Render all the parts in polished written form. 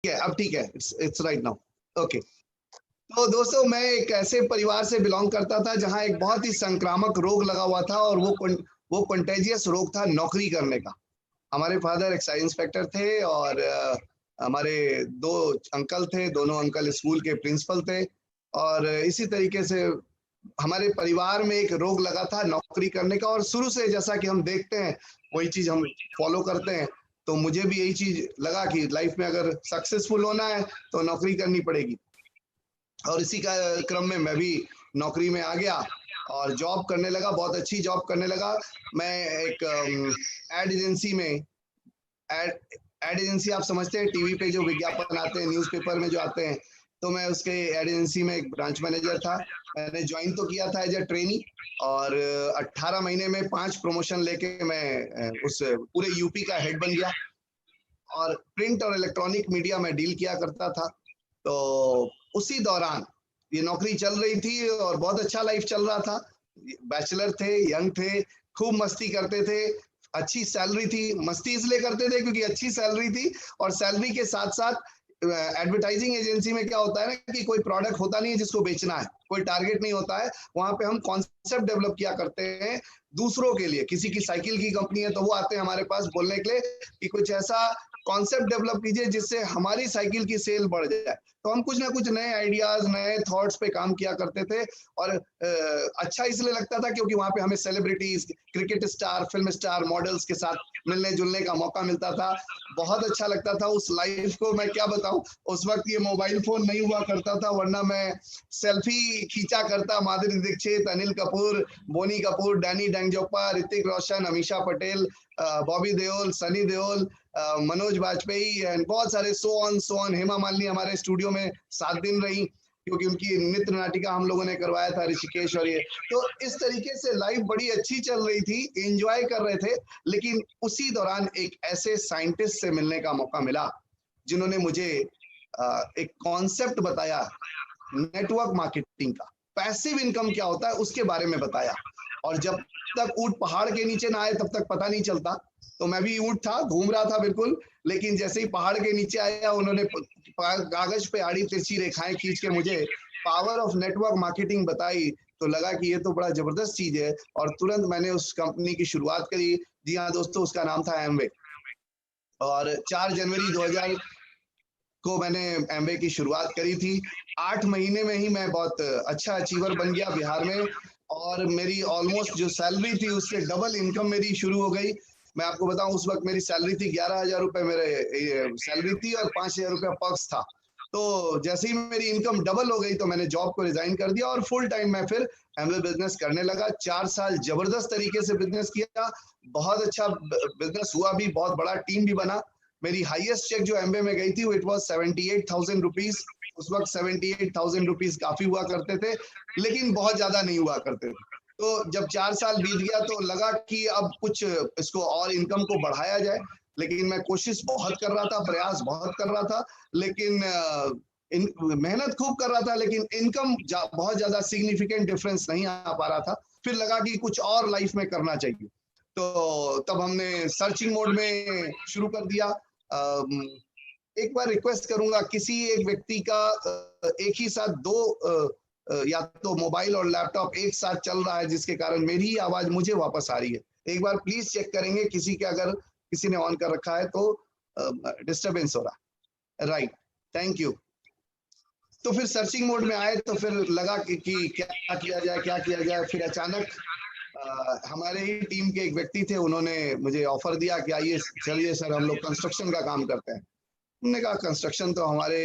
है, अब ठीक है, इट्स राइट नाउ। ओके। तो दोस्तों, मैं एक ऐसे परिवार से बिलोंग करता था जहां एक बहुत ही संक्रामक रोग लगा हुआ था, और वो कंटेजियस रोग था नौकरी करने का। हमारे फादर एक्साइज इंस्पेक्टर थे, और हमारे दो अंकल थे, दोनों अंकल स्कूल के प्रिंसिपल थे, और इसी तरीके से हमारे परिवार में एक रोग लगा था नौकरी करने का। और शुरू से जैसा कि हम देखते हैं वही चीज हम फॉलो करते हैं। तो मुझे भी यही चीज लगा कि लाइफ में अगर सक्सेसफुल होना है तो नौकरी करनी पड़ेगी, और इसी का क्रम में मैं भी नौकरी में आ गया और जॉब करने लगा, बहुत अच्छी जॉब करने लगा। मैं एक एड एजेंसी में, एड एजेंसी आप समझते हैं, टीवी पे जो विज्ञापन आते हैं, न्यूज़पेपर में जो आते हैं, तो मैं उसके एड एजेंसी में एक ब्रांच मैनेजर था। मैंने ज्वाइन तो किया था एज ए ट्रेनी, और 18 महीने में 5 प्रमोशन लेके मैं उस पूरे यूपी का हेड बन गया। और प्रिंट और इलेक्ट्रॉनिक मीडिया में डील किया करता था। तो उसी दौरान ये नौकरी चल रही थी और बहुत अच्छा लाइफ चल रहा था। बैचलर थे, यंग थे, खूब मस्ती करते थे, अच्छी सैलरी थी। मस्ती इसलिए करते थे क्योंकि अच्छी सैलरी थी, और सैलरी के साथ साथ एडवर्टाइजिंग एजेंसी में क्या होता है ना कि कोई प्रोडक्ट होता नहीं है जिसको बेचना है, कोई टारगेट नहीं होता है। वहां पे हम कॉन्सेप्ट डेवलप किया करते हैं दूसरों के लिए। किसी की साइकिल की कंपनी है तो वो आते हैं हमारे पास बोलने के लिए कि कुछ ऐसा कॉन्सेप्ट डेवलप कीजिए जिससे हमारी साइकिल की सेल बढ़ जाए। तो हम कुछ ना कुछ नए आइडियाज, नए थॉट्स पे काम किया करते थे। और अच्छा इसलिए लगता था क्योंकि वहां पे हमें celebrities, cricket star, film star, models के साथ मिलने जुलने का मौका मिलता था। बहुत अच्छा लगता था उस लाइफ को। मैं क्या बताऊं, उस वक्त ये मोबाइल फोन नहीं हुआ करता था, वरना मैं सेल्फी खींचा करता माधुरी दीक्षित, अनिल कपूर, बोनी कपूर, डैनी डेंगजोपा, ऋतिक रोशन, अमीषा पटेल, बॉबी देओल, सनी देओल, मनोज बाजपेयी, एंड बहुत सारे सो ऑन। हेमा मालिनी हमारे स्टूडियो में 7 दिन रही क्योंकि उनकी नृत्य नाटिका हम लोगों ने करवाया था, ऋषिकेश। और ये तो इस तरीके से लाइफ बड़ी अच्छी चल रही थी, एंजॉय कर रहे थे। लेकिन उसी दौरान एक ऐसे साइंटिस्ट से मिलने का मौका मिला जिन्होंने मुझे एक कॉन्सेप्ट बताया नेटवर्क मार्केटिंग का। पैसिव इनकम क्या होता है उसके बारे में बताया। और जब तक ऊंट पहाड़ के नीचे ना आए तब तक पता नहीं चलता। तो मैं भी ऊंट था, घूम रहा था बिल्कुल, लेकिन जैसे ही पहाड़ के नीचे आया उन्होंने कागज पे आड़ी तिरछी रेखाएं खींच के मुझे पावर ऑफ नेटवर्क मार्केटिंग बताई। तो लगा कि ये तो बड़ा जबरदस्त चीज है, और तुरंत मैंने उस कंपनी की शुरुआत करी। जी हाँ दोस्तों, उसका नाम था एमवे। और 4 जनवरी 2000 को मैंने एमवे की शुरुआत करी थी। 8 महीने में ही मैं बहुत अच्छा अचीवर बन गया बिहार में, और मेरी ऑलमोस्ट जो सैलरी थी उससे डबल इनकम मेरी शुरू हो गई। मैं आपको बताऊं, उस वक्त मेरी सैलरी थी 11,000 रुपए मेरे सैलरी थी, और 5,000 रुपया पर्क्स था। तो जैसे ही मेरी इनकम डबल हो गई तो मैंने जॉब को रिजाइन कर दिया और फुल टाइम मैं फिर एमवे बिजनेस करने लगा। 4 साल जबरदस्त तरीके से बिजनेस किया, बहुत अच्छा बिजनेस हुआ भी, बहुत बड़ा टीम भी बना। मेरी हाईएस्ट चेक जो एमबे में गई थी वो इट वाज 78,000 रुपीज। उस वक्त 78,000 रुपीज काफी हुआ करते थे, लेकिन बहुत ज्यादा नहीं हुआ करते थे। तो जब 4 साल बीत गया तो लगा कि अब कुछ इसको और इनकम को बढ़ाया जाए। लेकिन मैं कोशिश बहुत कर रहा था, प्रयास बहुत कर रहा था, लेकिन मेहनत खूब कर रहा था, लेकिन इनकम बहुत ज्यादा सिग्निफिकेंट डिफरेंस नहीं आ पा रहा था। फिर लगा कि कुछ और लाइफ में करना चाहिए। तो तब हमने सर्चिंग मोड में शुरू कर दिया। एक बार रिक्वेस्ट करूंगा, किसी एक व्यक्ति का एक ही साथ दो या तो मोबाइल और लैपटॉप एक साथ चल रहा है जिसके कारण मेरी ही आवाज मुझे वापस आ रही है। एक बार प्लीज चेक करेंगे, किसी के अगर किसी ने ऑन कर रखा है तो डिस्टरबेंस हो रहा है। Right, thank you. तो फिर सर्चिंग मोड में आए तो फिर लगा कि क्या किया जाए, क्या किया जाए। फिर अचानक हमारे ही टीम के एक व्यक्ति थे, उन्होंने मुझे ऑफर दिया कि आइए चलिए सर, हम लोग कंस्ट्रक्शन का काम करते हैं। हमने कहा कंस्ट्रक्शन तो हमारे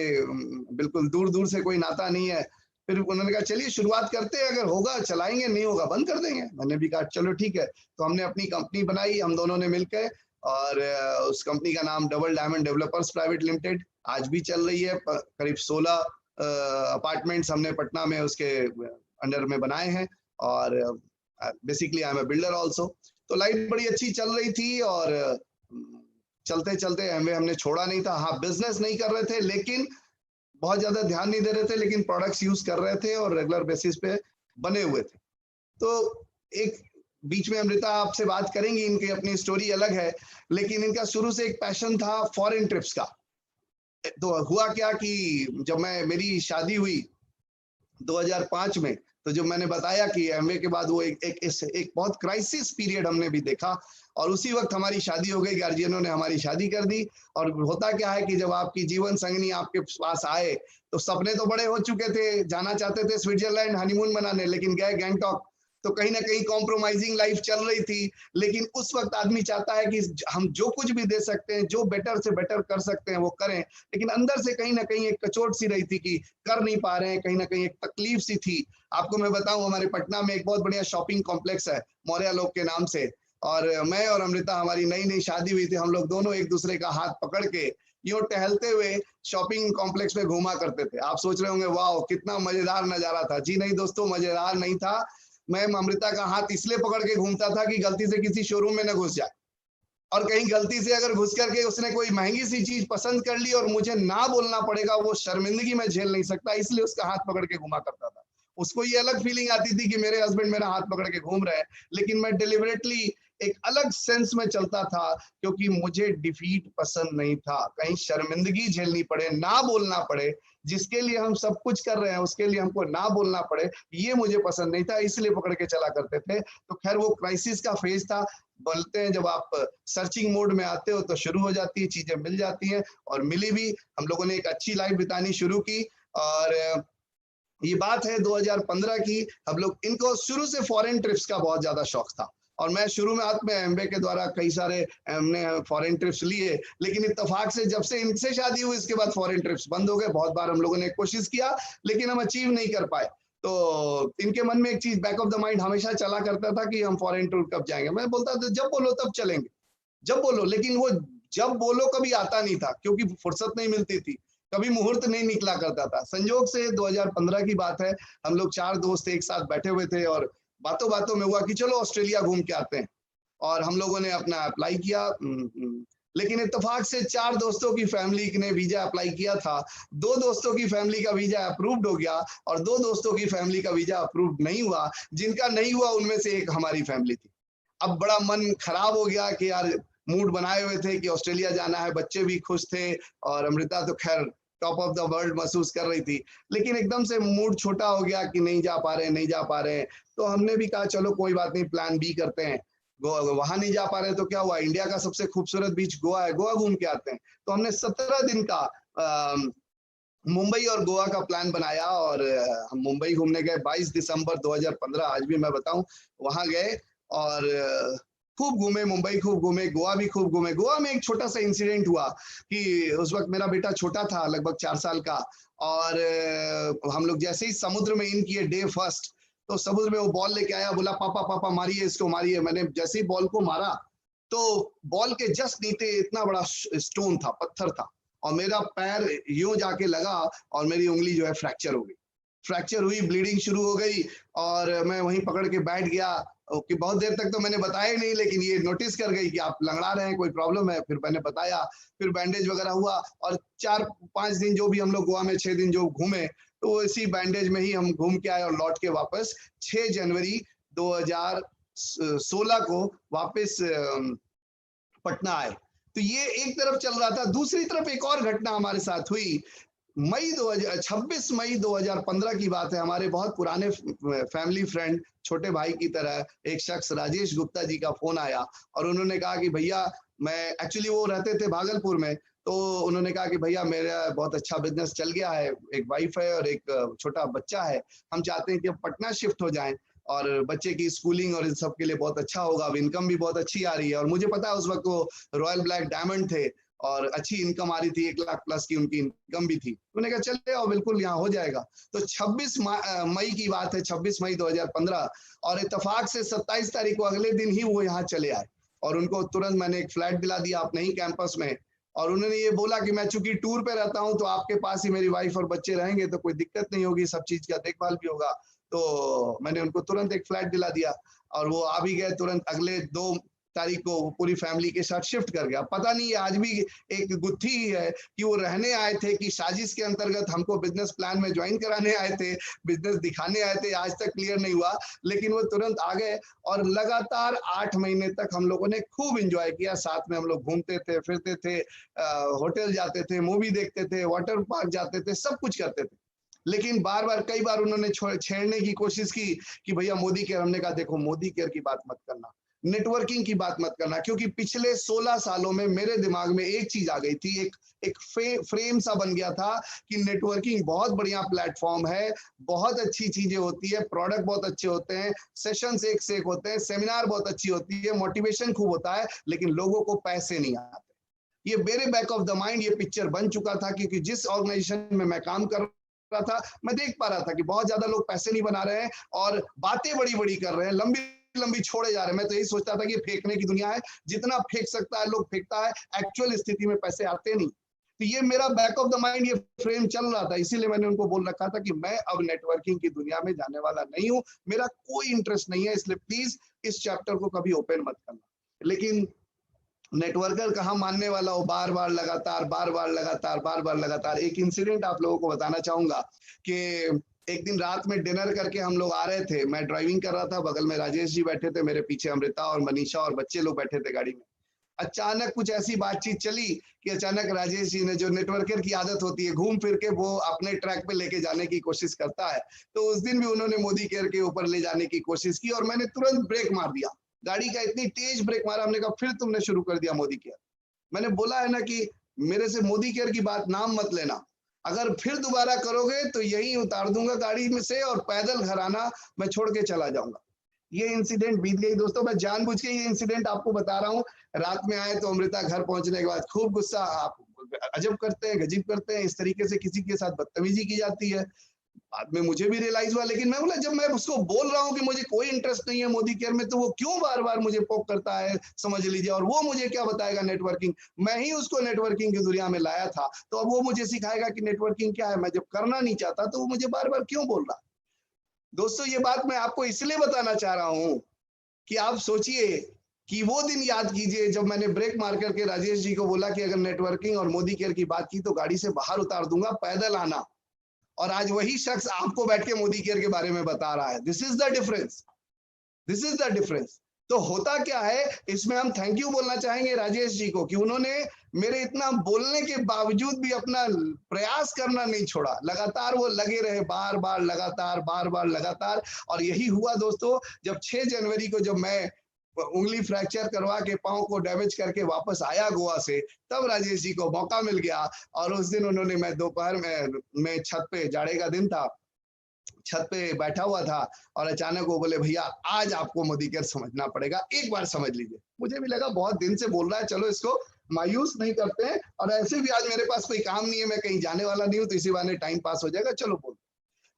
बिल्कुल दूर दूर से कोई नाता नहीं है। फिर उन्होंने कहा चलिए शुरुआत करते हैं, अगर होगा चलाएंगे, नहीं होगा बंद कर देंगे। मैंने भी कहा चलो ठीक है। तो हमने अपनी कंपनी बनाई, हम दोनों ने मिलकर, और उस कंपनी का नाम double diamond developers private limited आज भी चल रही है। करीब 16 अपार्टमेंट्स हमने पटना में उसके अंडर में बनाए हैं। और basically I am a builder also. तो लाइफ बड़ी अच्छी चल रही थी, और चलते चलते हमें हमने छोड़ा नहीं था। हाँ, बिजनेस नहीं कर रहे थे, लेकिन बहुत ज्यादा ध्यान नहीं दे रहे थे, लेकिन प्रोडक्ट्स यूज कर रहे थे और रेगुलर बेसिस पे बने हुए थे। तो एक बीच में अमृता आपसे बात करेंगी, इनकी अपनी स्टोरी अलग है, लेकिन इनका शुरू से एक पैशन था फॉरेन ट्रिप्स का। तो हुआ क्या कि जब मेरी शादी हुई 2005 में, तो जो मैंने बताया कि एमए के बाद वो एक बहुत क्राइसिस पीरियड हमने भी देखा, और उसी वक्त हमारी शादी हो गई, गार्जियनों ने हमारी शादी कर दी। और होता क्या है कि जब आपकी जीवन संगनी आपके पास आए, तो सपने तो बड़े हो चुके थे, जाना चाहते थे स्विट्जरलैंड हनीमून मनाने, लेकिन गए गैंगटॉक। तो कहीं ना कहीं कॉम्प्रोमाइजिंग लाइफ चल रही थी। लेकिन उस वक्त आदमी चाहता है कि हम जो कुछ भी दे सकते हैं, जो बेटर से बेटर कर सकते हैं वो करें, लेकिन अंदर से कहीं ना कहीं एक कचोट सी रही थी कि कर नहीं पा रहे हैं, कहीं ना कहीं एक तकलीफ सी थी। आपको मैं बताऊं, हमारे पटना में एक बहुत बढ़िया शॉपिंग कॉम्प्लेक्स है मौर्य लोक के नाम से, और मैं और अमृता, हमारी नई नई शादी हुई थी, हम लोग दोनों एक दूसरे का हाथ पकड़ के यूं टहलते हुए शॉपिंग कॉम्प्लेक्स में घूमा करते थे। आप सोच रहे होंगे वाह कितना मजेदार नजारा था। जी नहीं दोस्तों, मजेदार नहीं था। मैं अमृता का हाथ इसलिए पकड़ के घूमता था कि गलती से किसी शोरूम में न घुस जाए, और कहीं गलती से अगर घुस करके उसने कोई महंगी सी चीज पसंद कर ली और मुझे ना बोलना पड़ेगा, वो शर्मिंदगी में झेल नहीं सकता, इसलिए उसका हाथ पकड़ के घुमा करता था। उसको ये अलग फीलिंग आती थी कि मेरे हस्बैंड मेरा हाथ पकड़ के घूम रहे हैं, लेकिन मैं डिलिबरेटली एक अलग सेंस में चलता था, क्योंकि मुझे डिफीट पसंद नहीं था, कहीं शर्मिंदगी झेलनी पड़े, ना बोलना पड़े, जिसके लिए हम सब कुछ कर रहे हैं उसके लिए हमको ना बोलना पड़े, ये मुझे पसंद नहीं था, इसलिए पकड़ के चला करते थे। तो खैर वो क्राइसिस का फेज था। बोलते हैं जब आप सर्चिंग मोड में आते हो तो शुरू हो जाती है, चीजें मिल जाती हैं, और मिली भी। हम लोगों ने एक अच्छी लाइफ बितानी शुरू की। और ये बात है 2015 की। हम लोग, इनको शुरू से फॉरेन ट्रिप्स का बहुत ज्यादा शौक था, और मैं शुरू में हाथ में एमबे के द्वारा कई सारे हमने फॉरेन ट्रिप्स लिए, लेकिन इत्तेफाक से जब से इनसे शादी हुई इसके बाद फॉरेन ट्रिप्स बंद हो गए। बहुत बार हम लोगों ने कोशिश किया, लेकिन हम अचीव नहीं कर पाए। तो इनके मन में एक चीज बैक ऑफ द माइंड हमेशा चला करता था कि हम फॉरेन टूर कब जाएंगे। मैं बोलता था जब बोलो तब चलेंगे, जब बोलो। लेकिन वो जब बोलो कभी आता नहीं था, क्योंकि फुर्सत नहीं मिलती थी, कभी मुहूर्त नहीं निकला करता था। संजोग से 2015 की बात है, हम लोग 4 दोस्त एक साथ बैठे हुए थे, और बातों बातों में हुआ कि चलो ऑस्ट्रेलिया घूम के आते हैं। और हम लोगों ने अपना अप्लाई किया। लेकिन इत्तेफाक से 4 दोस्तों की फैमिली ने वीजा अप्लाई किया था, 2 दोस्तों की फैमिली का वीजा अप्रूव्ड हो गया, और 2 दोस्तों की फैमिली का वीजा अप्रूव्ड नहीं हुआ। जिनका नहीं हुआ उनमें से एक हमारी फैमिली थी। अब बड़ा मन खराब हो गया कि यार, मूड बनाए हुए थे कि ऑस्ट्रेलिया जाना है, बच्चे भी खुश थे, और अमृता तो खैर टॉप ऑफ द वर्ल्ड महसूस कर रही थी। लेकिन एकदम से मूड छोटा हो गया कि नहीं जा पा रहे, नहीं जा पा रहे। तो हमने भी कहा चलो कोई बात नहीं, प्लान बी करते हैं। वहां नहीं जा पा रहे तो क्या हुआ, इंडिया का सबसे खूबसूरत बीच गोवा है, गोवा घूम के आते हैं। तो हमने 17 दिन का मुंबई और गोवा का प्लान बनाया, और हम मुंबई घूमने गए 22 दिसंबर 2015। आज भी मैं बताऊं, वहां गए और खूब घूमे, मुंबई खूब घूमे, गोवा भी खूब घूमे। गोवा में एक छोटा सा इंसिडेंट हुआ कि उस वक्त मेरा बेटा छोटा था, लगभग 4 साल का, और हम लोग जैसे ही समुद्र में इन किए डे फर्स्ट, तो समुद्र में वो बॉल लेके आया, बोला पापा पापा मारिए इसको, मारिए। मैंने जैसे ही बॉल को मारा, तो बॉल के जस्ट नीचे इतना बड़ा स्टोन था, पत्थर था, और मेरा पैर यूं जाके लगा, और मेरी उंगली जो है फ्रैक्चर हो गई। फ्रैक्चर हुई, ब्लीडिंग शुरू हो गई, और मैं वहीं पकड़ के बैठ गया। कि बहुत देर तक तो मैंने बताया नहीं, लेकिन ये नोटिस कर गई कि आप लंगड़ा रहे हैं, कोई प्रॉब्लम है। फिर मैंने बताया, फिर बैंडेज वगैरह हुआ, और 4-5 दिन जो भी हम लोग गोवा में 6 दिन जो घूमे, तो इसी बैंडेज में ही हम घूम के आए, और लौट के वापस 6 जनवरी 2016 को वापस पटना आए। तो ये एक तरफ चल रहा था। दूसरी तरफ एक और घटना हमारे साथ हुई। 26 मई 2015 की बात है। हमारे बहुत पुराने फैमिली फ्रेंड, छोटे भाई की तरह एक शख्स, राजेश गुप्ता जी का फोन आया, और उन्होंने कहा कि भैया, मैं एक्चुअली वो रहते थे भागलपुर में, तो उन्होंने कहा कि भैया मेरा बहुत अच्छा बिजनेस चल गया है, एक वाइफ है और एक छोटा बच्चा है, हम चाहते हैं कि अब पटना शिफ्ट हो जाएं, और बच्चे की स्कूलिंग और इन सब के लिए बहुत अच्छा होगा। अब इनकम भी बहुत अच्छी आ रही है, और मुझे पता है उस वक्त वो रॉयल ब्लैक डायमंड थे, और अच्छी इनकम आ रही थी, 1 लाख प्लस की उनकी इनकम भी थी। उन्होंने कहा चले आओ, बिल्कुल यहाँ हो जाएगा। तो 26 मई की बात है, 26 मई 2015, और इत्तेफाक से 27 तारीख को अगले दिन ही वो यहाँ चले आए, और उनको तुरंत मैंने एक फ्लैट दिला दिया अपने ही कैंपस में। और उन्होंने ये बोला कि मैं चूंकि टूर पे रहता हूँ, तो आपके पास ही मेरी वाइफ और बच्चे रहेंगे, तो कोई दिक्कत नहीं होगी, सब चीज का देखभाल भी होगा। तो मैंने उनको तुरंत एक फ्लैट दिला दिया, और वो आ भी गए तुरंत। अगले 2 तारीख को पूरी फैमिली के साथ शिफ्ट कर गया। पता नहीं आज भी एक गुत्थी ही है कि वो रहने आए थे कि साजिश के अंतर्गत हमको बिजनेस प्लान में ज्वाइन कराने आए थे, बिजनेस दिखाने आए थे, आज तक क्लियर नहीं हुआ, लेकिन वो तुरंत आ गए और लगातार 8 महीने तक हम लोगों ने खूब एंजॉय किया। साथ में हम लोग घूमते थे, फिरते थे, होटल जाते थे, मूवी देखते थे, वाटर पार्क जाते थे, सब कुछ करते थे। लेकिन बार बार कई बार उन्होंने छेड़ने की कोशिश की कि भैया मोदी केयर। हमने कहा देखो मोदी केयर की बात मत करना, नेटवर्किंग की बात मत करना, क्योंकि पिछले 16 सालों में मेरे दिमाग में एक चीज आ गई थी, एक फ्रेम सा बन गया था कि नेटवर्किंग बहुत बढ़िया प्लेटफॉर्म है, बहुत अच्छी चीजें होती है, प्रोडक्ट बहुत अच्छे होते हैं, सेशंस एक से एक होते हैं, सेमिनार बहुत अच्छी होती है, मोटिवेशन खूब होता है, लेकिन लोगों को पैसे नहीं आते। ये मेरे बैक ऑफ द माइंड ये पिक्चर बन चुका था, क्योंकि जिस ऑर्गेनाइजेशन में मैं काम कर रहा था, मैं देख पा रहा था कि बहुत ज्यादा लोग पैसे नहीं बना रहे हैं और बातें बड़ी बड़ी कर रहे हैं, लंबी लंबी छोड़े जा रहे हैं। मैं तो यही सोचता था कि फेंकने की दुनिया है, जितना फेंक सकता है लोग फेंकता है, एक्चुअल स्थिति में पैसे आते नहीं। तो ये मेरा बैक ऑफ द माइंड ये फ्रेम चल रहा था, इसीलिए मैंने उनको बोल रखा था कि मैं अब नेटवर्किंग की दुनिया में जाने वाला नहीं हूं, मेरा कोई इंटरेस्ट नहीं है, इसलिए प्लीज इस चैप्टर को कभी ओपन मत करना। लेकिन नेटवर्कर कहाँ मानने वाला हो, बार बार लगातार, बार बार लगातार, बार बार लगातार। एक इंसिडेंट आप लोगों को बताना चाहूंगा कि एक दिन रात में डिनर करके हम लोग आ रहे थे, मैं ड्राइविंग कर रहा था, बगल में राजेश जी बैठे थे, मेरे पीछे अमृता और मनीषा और बच्चे लोग बैठे थे गाड़ी में। अचानक कुछ ऐसी बातचीत चली कि अचानक राजेश जी ने, जो नेटवर्कर की आदत होती है घूम फिर के वो अपने ट्रैक पे लेके जाने की कोशिश करता है, तो उस दिन भी उन्होंने मोदी केयर के ऊपर ले जाने की कोशिश की और मैंने तुरंत ब्रेक मार दिया गाड़ी का, इतनी तेज ब्रेक मारा, हमने कहा फिर तुमने शुरू कर दिया मोदी केयर। मैंने बोला है ना कि मेरे से मोदी केयर की बात नाम मत लेना, अगर फिर दोबारा करोगे तो यही उतार दूंगा गाड़ी में से और पैदल घर आना, मैं छोड़ के चला जाऊंगा। ये इंसिडेंट बीत गई दोस्तों, मैं जानबूझ के ये इंसिडेंट आपको बता रहा हूँ। रात में आए तो अमृता घर पहुंचने के बाद खूब गुस्सा, आप अजब करते हैं, गजीब करते हैं, इस तरीके से किसी के साथ बदतमीजी की जाती है। बाद में मुझे भी रियलाइज हुआ, लेकिन मैं बोला जब मैं उसको बोल रहा हूँ कि मुझे कोई इंटरेस्ट नहीं है मोदी केयर में, तो वो क्यों बार बार मुझे पोक करता है, समझ लीजिए, और वो मुझे क्या बताएगा नेटवर्किंग। मैं ही उसको नेटवर्किंग की दुनिया में लाया था, तो अब वो मुझे सिखाएगा कि नेटवर्किंग क्या है। मैं जब करना नहीं चाहता तो वो मुझे बार बार क्यों बोल रहा। दोस्तों ये बात मैं आपको इसलिए बताना चाह रहा हूं कि आप सोचिए कि वो दिन याद कीजिए जब मैंने ब्रेक मार करके राजेश जी को बोला कि अगर नेटवर्किंग और मोदी केयर की बात की तो गाड़ी से बाहर उतार दूंगा, पैदल आना। और आज वही शख्स आपको बैठ के मोदी केयर के बारे में बता रहा है। This is the difference, this is the difference. तो होता क्या है, इसमें हम थैंक यू बोलना चाहेंगे राजेश जी को कि उन्होंने मेरे इतना बोलने के बावजूद भी अपना प्रयास करना नहीं छोड़ा, लगातार वो लगे रहे, बार बार लगातार, बार बार लगातार। और यही हुआ दोस्तों, जब 6 जनवरी को जब मैं उंगली फ्रैक्चर करवा के पांव को डैमेज करके वापस आया गोवा से, तब राजेश जी को मौका मिल गया। और उस दिन उन्होंने, मैं दोपहर में छत पे, जाड़े का दिन था, छत पे बैठा हुआ था और अचानक वो बोले भैया आज आपको मोदी केयर समझना पड़ेगा, एक बार समझ लीजिए। मुझे भी लगा बहुत दिन से बोल रहा है, चलो इसको मायूस नहीं करते हैं, और ऐसे भी आज मेरे पास कोई काम नहीं है, मैं कहीं जाने वाला नहीं हूँ, तो इसी बहाने टाइम पास हो जाएगा, चलो बोल।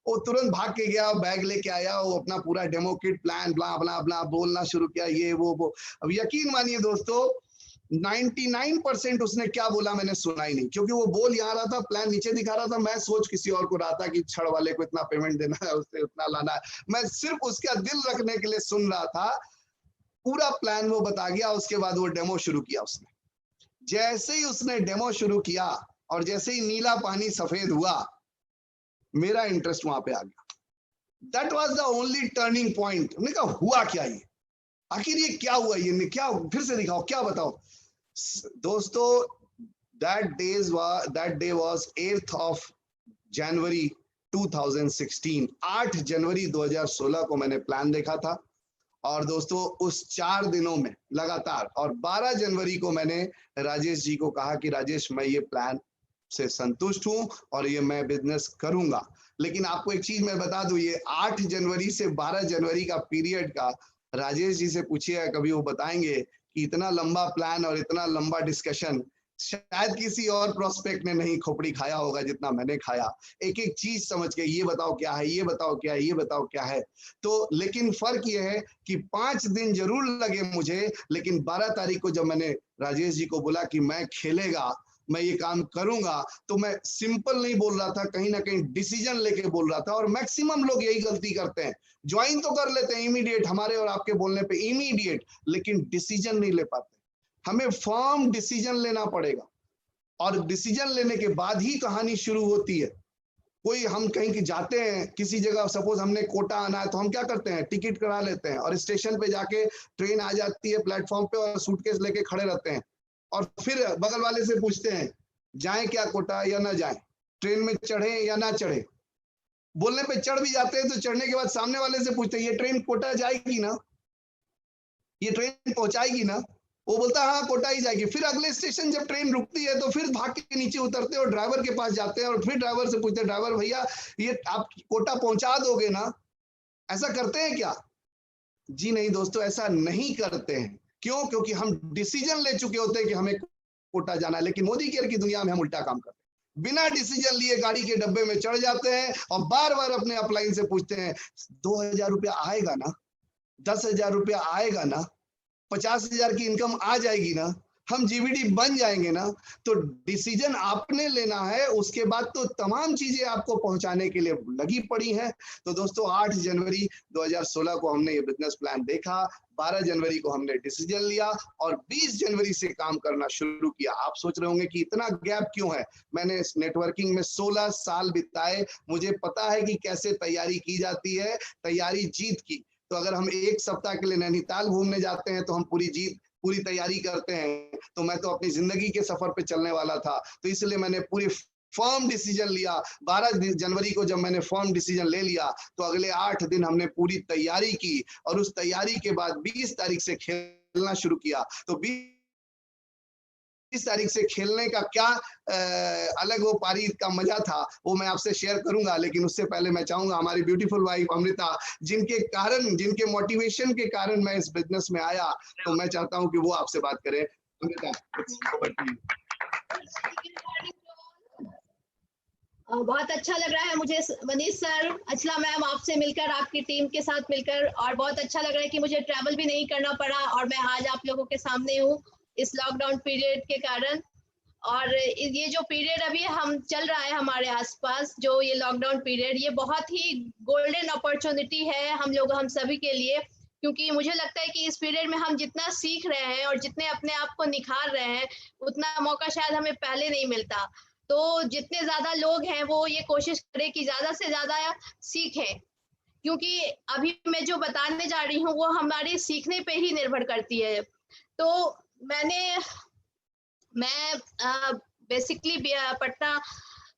वो तुरंत भाग के गया, बैग लेके आया, वो अपना पूरा डेमो किट प्लान ब्ला ब्ला ब्ला बोलना शुरू किया, ये वो। अब यकीन मानिए दोस्तों 99% उसने क्या बोला मैंने सुना ही नहीं, क्योंकि वो बोल यहाँ रहा था, प्लान नीचे दिखा रहा था, मैं सोच किसी और को रहा था कि छड़ वाले को इतना पेमेंट देना है, उससे उतना लाना है। मैं सिर्फ उसका दिल रखने के लिए सुन रहा था। पूरा प्लान वो बता गया, उसके बाद वो डेमो शुरू किया उसने। जैसे ही उसने डेमो शुरू किया और जैसे ही नीला पानी सफेद हुआ, मेरा इंटरेस्ट वहां पे आ गया। That was the only turning point. हमने कहा हुआ क्या ये, आखिर ये क्या हुआ, ये क्या, फिर से दिखाओ, क्या बताओ दोस्तों। that day was 8th of January 2016। 8 जनवरी 2016 को मैंने प्लान देखा था, और दोस्तों उस 4 दिनों में लगातार, और 12 जनवरी को मैंने राजेश जी को कहा कि राजेश मैं ये प्लान से संतुष्ट हूं और ये मैं बिजनेस करूंगा। लेकिन आपको एक चीज मैं बता दूं, ये 8 जनवरी से 12 जनवरी का पीरियड का राजेश जी से पूछिएगा, कभी वो बताएंगे कि इतना लंबा प्लान और इतना लंबा डिस्कशन शायद किसी और प्रोस्पेक्ट ने नहीं खोपड़ी खाया होगा जितना मैंने खाया, एक एक चीज समझ के, ये बताओ क्या है, ये बताओ क्या है, ये बताओ क्या है। तो लेकिन फर्क ये है कि 5 दिन जरूर लगे मुझे, लेकिन 12 तारीख को जब मैंने राजेश जी को बोला कि मैं खेलेगा, मैं ये काम करूंगा, तो मैं सिंपल नहीं बोल रहा था, कहीं ना कहीं डिसीजन लेके बोल रहा था। और मैक्सिमम लोग यही गलती करते हैं, ज्वाइन तो कर लेते हैं इमीडिएट, हमारे और आपके बोलने पे इमीडिएट, लेकिन डिसीजन नहीं ले पाते। हमें फर्म डिसीजन लेना पड़ेगा, और डिसीजन लेने के बाद ही कहानी शुरू होती है। कोई हम कहीं की जाते हैं किसी जगह, सपोज हमने कोटा आना है, तो हम क्या करते हैं, टिकट करा लेते हैं, और स्टेशन पे जाके ट्रेन आ जाती है प्लेटफॉर्म पे, और सूटकेस लेके खड़े रहते हैं, और फिर बगल वाले से पूछते हैं जाएं क्या कोटा या ना जाएं, ट्रेन में चढ़े या ना चढ़े। बोलने पे चढ़ भी जाते हैं, तो चढ़ने के बाद सामने वाले से पूछते हैं ये ट्रेन कोटा जाएगी ना, ये ट्रेन पहुंचाएगी ना। वो बोलता है हाँ कोटा ही जाएगी। फिर अगले स्टेशन जब ट्रेन रुकती है, तो फिर भाग के नीचे उतरते हैं और ड्राइवर के पास जाते हैं, और फिर ड्राइवर से पूछते हैं ड्राइवर भैया ये आप कोटा पहुंचा दोगे ना। ऐसा करते हैं क्या? जी नहीं दोस्तों, ऐसा नहीं करते हैं। क्यों? क्योंकि हम डिसीजन ले चुके होते हैं कि हमें कोटा जाना है। लेकिन मोदी केयर की दुनिया में हम उल्टा काम करते हैं, बिना डिसीजन लिए गाड़ी के डब्बे में चढ़ जाते हैं, और बार बार अपने अपलाइन से पूछते हैं 2,000 रुपया आएगा ना, 10,000 रुपया आएगा ना, 50,000 की इनकम आ जाएगी ना, हम जीबीडी बन जाएंगे ना। तो डिसीजन आपने लेना है, उसके बाद तो तमाम चीजें आपको पहुंचाने के लिए लगी पड़ी हैं। तो दोस्तों 8 जनवरी 2016 को हमने ये बिजनेस प्लान देखा, 12 जनवरी को हमने डिसीजन लिया, और 20 जनवरी से काम करना शुरू किया। आप सोच रहे होंगे कि इतना गैप क्यों है? मैंने इस नेटवर्किंग में 16 साल बिताए, मुझे पता है कि कैसे तैयारी की जाती है, तैयारी जीत की। तो अगर हम 1 सप्ताह के लिए नैनीताल घूमने जाते हैं, तो हम पूरी तैयारी करते हैं। तो मैं तो अपनी जिंदगी के सफर पे चलने वाला था, तो इसलिए मैंने पूरी फर्म डिसीजन लिया। 12 जनवरी को जब मैंने फर्म डिसीजन ले लिया, तो अगले 8 दिन हमने पूरी तैयारी की, और उस तैयारी के बाद 20 तारीख से खेलना शुरू किया। तो 20 तारीख से खेलने का क्या अलग वो पारी का मजा था, वो मैं आपसे शेयर करूंगा। लेकिन उससे पहले मैं चाहूंगा हमारी ब्यूटीफुल वाइफ अमृता, जिनके मोटिवेशन के कारण मैं इस बिजनेस में आया, तो मैं चाहता हूं कि वो आपसे बात करें। अमृता, बहुत अच्छा लग रहा है मुझे मनीष सर, अचला मैम, आपसे मिलकर, आपकी टीम के साथ मिलकर, और बहुत अच्छा लग रहा है कि मुझे ट्रैवल भी नहीं करना पड़ा, और मैं आज आप लोगों के सामने हूँ इस लॉकडाउन पीरियड के कारण। और ये जो पीरियड अभी हम चल रहा है हमारे आसपास, जो ये लॉकडाउन पीरियड, ये बहुत ही गोल्डन अपॉर्चुनिटी है हम सभी के लिए, क्योंकि मुझे लगता है कि इस पीरियड में हम जितना सीख रहे हैं और जितने अपने आप को निखार रहे हैं, उतना मौका शायद हमें पहले नहीं मिलता। तो जितने ज्यादा लोग हैं वो ये कोशिश करें कि ज्यादा से ज्यादा सीखें, क्योंकि अभी मैं जो बताने जा रही हूँ वो हमारे सीखने पे ही निर्भर करती है। तो मैं बेसिकली पटना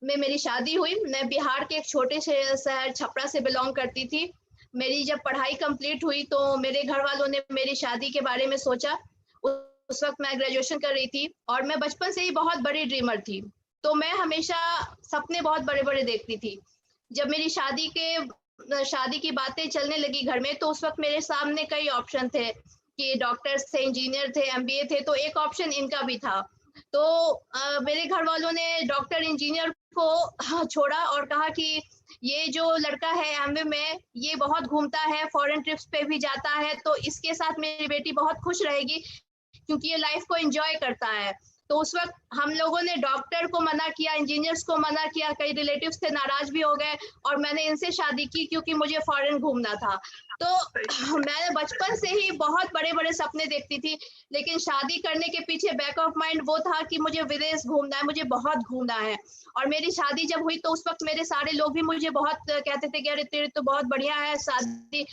में मेरी शादी हुई। मैं बिहार के एक छोटे से शहर छपरा से बिलोंग करती थी। मेरी जब पढ़ाई कंप्लीट हुई, तो मेरे घर वालों ने मेरी शादी के बारे में सोचा। उस वक्त मैं ग्रेजुएशन कर रही थी, और मैं बचपन से ही बहुत बड़ी ड्रीमर थी, तो मैं हमेशा सपने बहुत बड़े बड़े देखती थी। जब मेरी शादी की बातें चलने लगी घर में, तो उस वक्त मेरे सामने कई ऑप्शन थे कि डॉक्टर्स थे, इंजीनियर थे, एमबीए थे, तो एक ऑप्शन इनका भी था। तो मेरे घर वालों ने डॉक्टर इंजीनियर को छोड़ा और कहा कि ये जो लड़का है एमबीए में, ये बहुत घूमता है, फॉरेन ट्रिप्स पे भी जाता है, तो इसके साथ मेरी बेटी बहुत खुश रहेगी, क्योंकि ये लाइफ को एंजॉय करता है। तो उस वक्त हम लोगों ने डॉक्टर को मना किया, इंजीनियर्स को मना किया, कई रिलेटिव्स थे नाराज भी हो गए, और मैंने इनसे शादी की क्योंकि मुझे फॉरेन घूमना था। तो मैंने बचपन से ही बहुत बड़े बड़े सपने देखती थी, लेकिन शादी करने के पीछे बैक ऑफ माइंड वो था कि मुझे विदेश घूमना है, मुझे बहुत घूमना है। और मेरी शादी जब हुई, तो उस वक्त मेरे सारे लोग भी मुझे बहुत कहते थे कि अरे तेरे तो बहुत बढ़िया है शादी,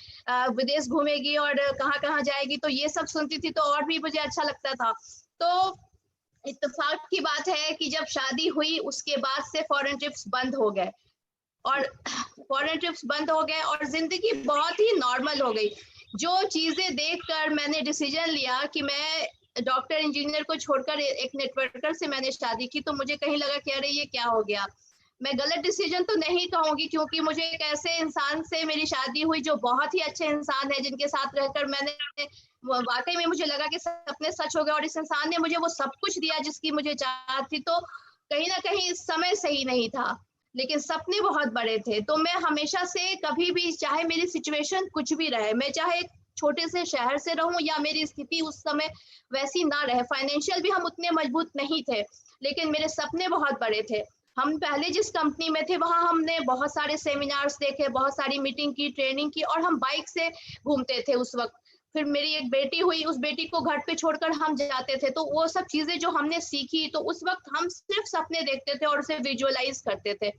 विदेश घूमेगी और कहाँ कहाँ जाएगी। तो ये सब सुनती थी तो और भी मुझे अच्छा लगता था। तो इत्तेफाक की बात है कि जब शादी हुई, उसके बाद से फॉरेन ट्रिप्स बंद हो गए, और फॉरेन ट्रिप्स बंद हो गए, और जिंदगी बहुत ही नॉर्मल हो गई। जो चीजें देखकर मैंने डिसीजन लिया कि मैं डॉक्टर इंजीनियर को छोड़कर एक नेटवर्कर से मैंने शादी की, तो मुझे कहीं लगा कि अरे ये क्या हो गया। मैं गलत डिसीजन तो नहीं कहूंगी, क्योंकि मुझे एक ऐसे इंसान से मेरी शादी हुई जो बहुत ही अच्छे इंसान है, जिनके साथ रहकर मैंने वाकई में मुझे लगा कि सपने सच हो गए, और इस इंसान ने मुझे वो सब कुछ दिया जिसकी मुझे चाहत थी। तो कहीं ना कहीं समय सही नहीं था, लेकिन सपने बहुत बड़े थे। तो मैं हमेशा से कभी भी, चाहे मेरी सिचुएशन कुछ भी रहे, मैं चाहे छोटे से शहर से रहूं या मेरी स्थिति उस समय वैसी ना रहे, फाइनेंशियल भी हम उतने मजबूत नहीं थे, लेकिन मेरे सपने बहुत बड़े थे। हम पहले जिस कंपनी में थे वहां हमने बहुत सारे सेमिनार्स देखे, बहुत सारी मीटिंग की, ट्रेनिंग की, और हम बाइक से घूमते थे उस वक्त। फिर मेरी एक बेटी हुई, उस बेटी को घर पे छोड़कर हम जाते थे, तो वो सब चीजें जो हमने सीखी, तो उस वक्त हम सिर्फ सपने देखते थे और उसे विजुअलाइज करते थे।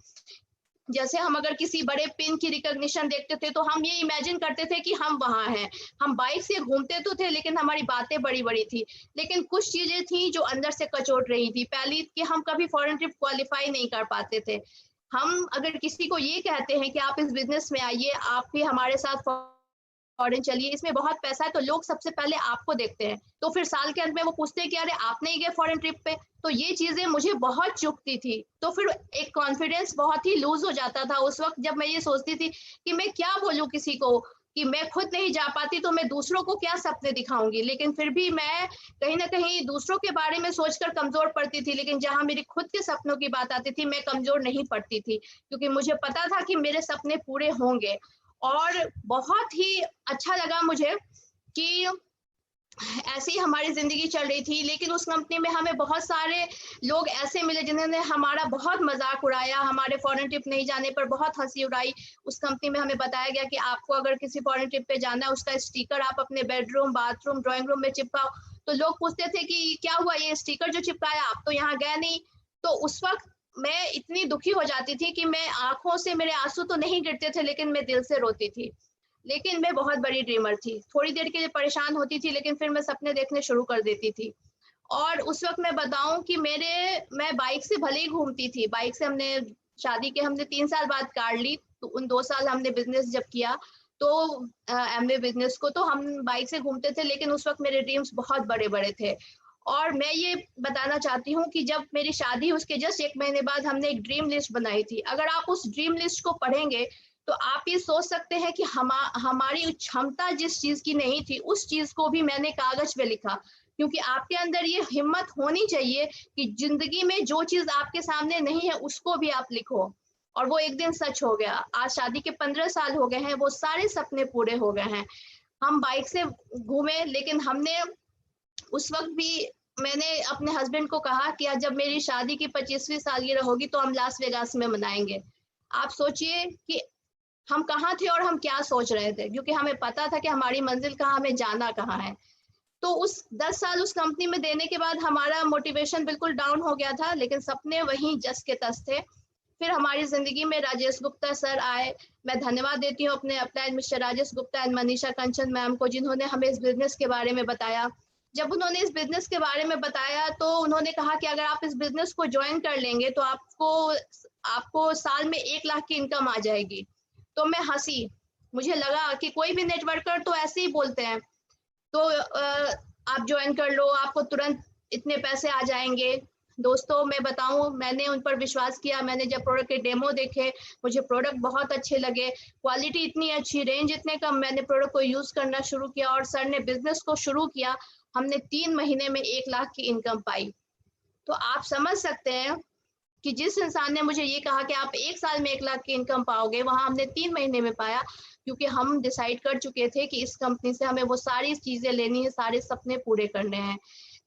जैसे हम अगर किसी बड़े पिन की रिकॉग्निशन देखते थे तो हम ये इमेजिन करते थे कि हम वहां हैं। हम बाइक से घूमते तो थे लेकिन हमारी बातें बड़ी बड़ी थी। लेकिन कुछ चीजें थी जो अंदर से कचोट रही थी। पहली कि हम कभी फॉरेन ट्रिप क्वालिफाई नहीं कर पाते थे। हम अगर किसी को ये कहते हैं कि आप इस बिजनेस में आइए, आप भी हमारे साथ फॉरेन चलिए, इसमें बहुत पैसा है, तो लोग सबसे पहले आपको देखते हैं। तो फिर साल के अंत में वो पूछते हैं कि अरे आप नहीं गए फॉरेन ट्रिप पे। तो ये चीजें मुझे बहुत चुभती थी। तो फिर एक कॉन्फिडेंस बहुत ही लूज हो जाता था उस वक्त, जब मैं ये सोचती थी कि मैं क्या बोलूं किसी को, कि मैं खुद नहीं जा पाती तो मैं दूसरों को क्या सपने दिखाऊंगी। लेकिन फिर भी मैं कहीं ना कहीं दूसरों के बारे में सोचकर कमजोर पड़ती थी, लेकिन जहां मेरी खुद के सपनों की बात आती थी मैं कमजोर नहीं पड़ती थी, क्योंकि मुझे पता था कि मेरे सपने पूरे होंगे। और बहुत ही अच्छा लगा मुझे कि ऐसी हमारी जिंदगी चल रही थी। लेकिन उस कंपनी में हमें बहुत सारे लोग ऐसे मिले जिन्होंने हमारा बहुत मजाक उड़ाया, हमारे फॉरेन ट्रिप नहीं जाने पर बहुत हंसी उड़ाई। उस कंपनी में हमें बताया गया कि आपको अगर किसी फॉरेन ट्रिप पे जाना है, उसका स्टिकर आप अपने बेडरूम, बाथरूम, ड्राइंग रूम में चिपकाओ। तो लोग पूछते थे कि क्या हुआ, ये स्टिकर जो चिपकाया, आप तो यहाँ गए नहीं। तो उस वक्त मैं इतनी दुखी हो जाती थी कि मैं आंखों से मेरे आंसू तो नहीं गिरते थे, लेकिन मैं दिल से रोती थी। लेकिन मैं बहुत बड़ी ड्रीमर थी। थोड़ी देर के लिए परेशान होती थी, लेकिन फिर मैं सपने देखने शुरू कर देती थी। और उस वक्त मैं बताऊं कि मैं बाइक से भले ही घूमती थी, बाइक से शादी के हमने 3 साल बाद कार ली, तो उन 2 साल हमने बिजनेस जब किया, तो एमवे बिजनेस को, तो हम बाइक से घूमते थे। लेकिन उस वक्त मेरे ड्रीम्स बहुत बड़े बड़े थे। और मैं ये बताना चाहती हूँ कि जब मेरी शादी उसके जस्ट 1 महीने बाद हमने एक ड्रीम लिस्ट बनाई थी। अगर आप उस ड्रीम लिस्ट को पढ़ेंगे तो आप ये सोच सकते हैं कि हमारी क्षमता जिस चीज की नहीं थी, उस चीज को भी मैंने कागज पे लिखा। क्योंकि आपके अंदर ये हिम्मत होनी चाहिए कि जिंदगी में जो चीज आपके सामने नहीं है उसको भी आप लिखो। और वो एक दिन सच हो गया। आज शादी के 15 साल हो गए हैं, वो सारे सपने पूरे हो गए हैं। हम बाइक से घूमे, लेकिन हमने उस वक्त भी, मैंने अपने हस्बैंड को कहा कि आज जब मेरी शादी की 25वीं सालगिरह होगी तो हम लास वेगास में मनाएंगे। आप सोचिए कि हम कहाँ थे और हम क्या सोच रहे थे, क्योंकि हमें पता था कि हमारी मंजिल कहाँ, हमें जाना कहाँ है। तो उस 10 साल उस कंपनी में देने के बाद हमारा मोटिवेशन बिल्कुल डाउन हो गया था, लेकिन सपने वहीं जस के तस थे। फिर हमारी जिंदगी में राजेश गुप्ता सर आए। मैं धन्यवाद देती हूँ अपने upline mister Rajesh Gupta and Manisha Kanchan ma'am को, जिन्होंने हमें इस बिजनेस के बारे में बताया। जब उन्होंने इस बिजनेस के बारे में बताया तो उन्होंने कहा कि अगर आप इस बिजनेस को ज्वाइन कर लेंगे तो आपको साल में 1 लाख की इनकम आ जाएगी। तो मैं हंसी। मुझे लगा कि कोई भी नेटवर्कर तो ऐसे ही बोलते हैं, तो आप ज्वाइन कर लो, आपको तुरंत इतने पैसे आ जाएंगे। दोस्तों मैं बताऊं, मैंने उन पर विश्वास किया। मैंने जब प्रोडक्ट के डेमो देखे, मुझे प्रोडक्ट बहुत अच्छे लगे, क्वालिटी इतनी अच्छी, रेंज इतने कम। मैंने प्रोडक्ट को यूज करना शुरू किया और सर ने बिजनेस को शुरू किया। हमने 3 महीने में 1 लाख की इनकम पाई। तो आप समझ सकते हैं कि जिस इंसान ने मुझे ये कहा कि आप 1 साल में 1 लाख की इनकम पाओगे, वहां हमने 3 महीने में पाया। क्योंकि हम डिसाइड कर चुके थे कि इस कंपनी से हमें वो सारी चीजें लेनी है, सारे सपने पूरे करने हैं।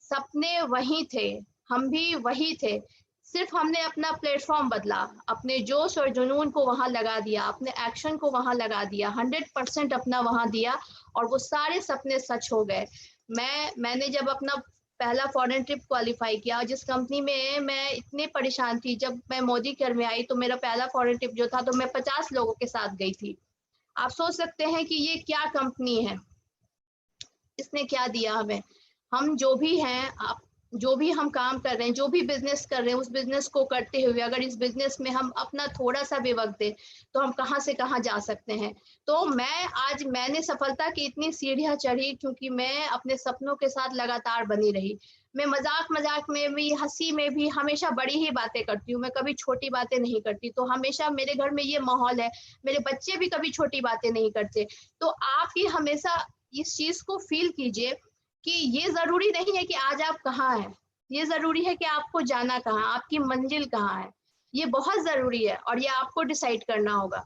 सपने वही थे, हम भी वही थे। सिर्फ हमने अपना प्लेटफॉर्म बदला, अपने जोश और जुनून को वहां लगा दिया, अपने एक्शन को वहां लगा दिया, 100% अपना वहां दिया, और वो सारे सपने सच हो गए। मैंने जब अपना पहला फॉरेन ट्रिप क्वालिफाई किया, जिस कंपनी में मैं इतनी परेशान थी, जब मैं मोदी केयर में आई तो मेरा पहला फॉरेन ट्रिप जो था, तो मैं 50 लोगों के साथ गई थी। आप सोच सकते हैं कि ये क्या कंपनी है, इसने क्या दिया हमें। हम जो भी हैं, आप जो भी हम काम कर रहे हैं, जो भी बिजनेस कर रहे हैं, उस बिजनेस को करते हुए अगर इस बिजनेस में हम अपना थोड़ा सा भी वक्त दें तो हम कहाँ से कहाँ जा सकते हैं। तो मैंने सफलता की इतनी सीढ़ियां चढ़ी क्योंकि मैं अपने सपनों के साथ लगातार बनी रही। मैं मजाक मजाक में भी, हंसी में भी हमेशा बड़ी ही बातें करती हूँ, मैं कभी छोटी बातें नहीं करती। तो हमेशा मेरे घर में ये माहौल है, मेरे बच्चे भी कभी छोटी बातें नहीं करते। तो आप ही हमेशा इस चीज को फील कीजिए कि ये जरूरी नहीं है कि आज आप कहाँ हैं, ये जरूरी है कि आपको जाना कहाँ, आपकी मंजिल कहाँ है। ये बहुत जरूरी है और ये आपको डिसाइड करना होगा।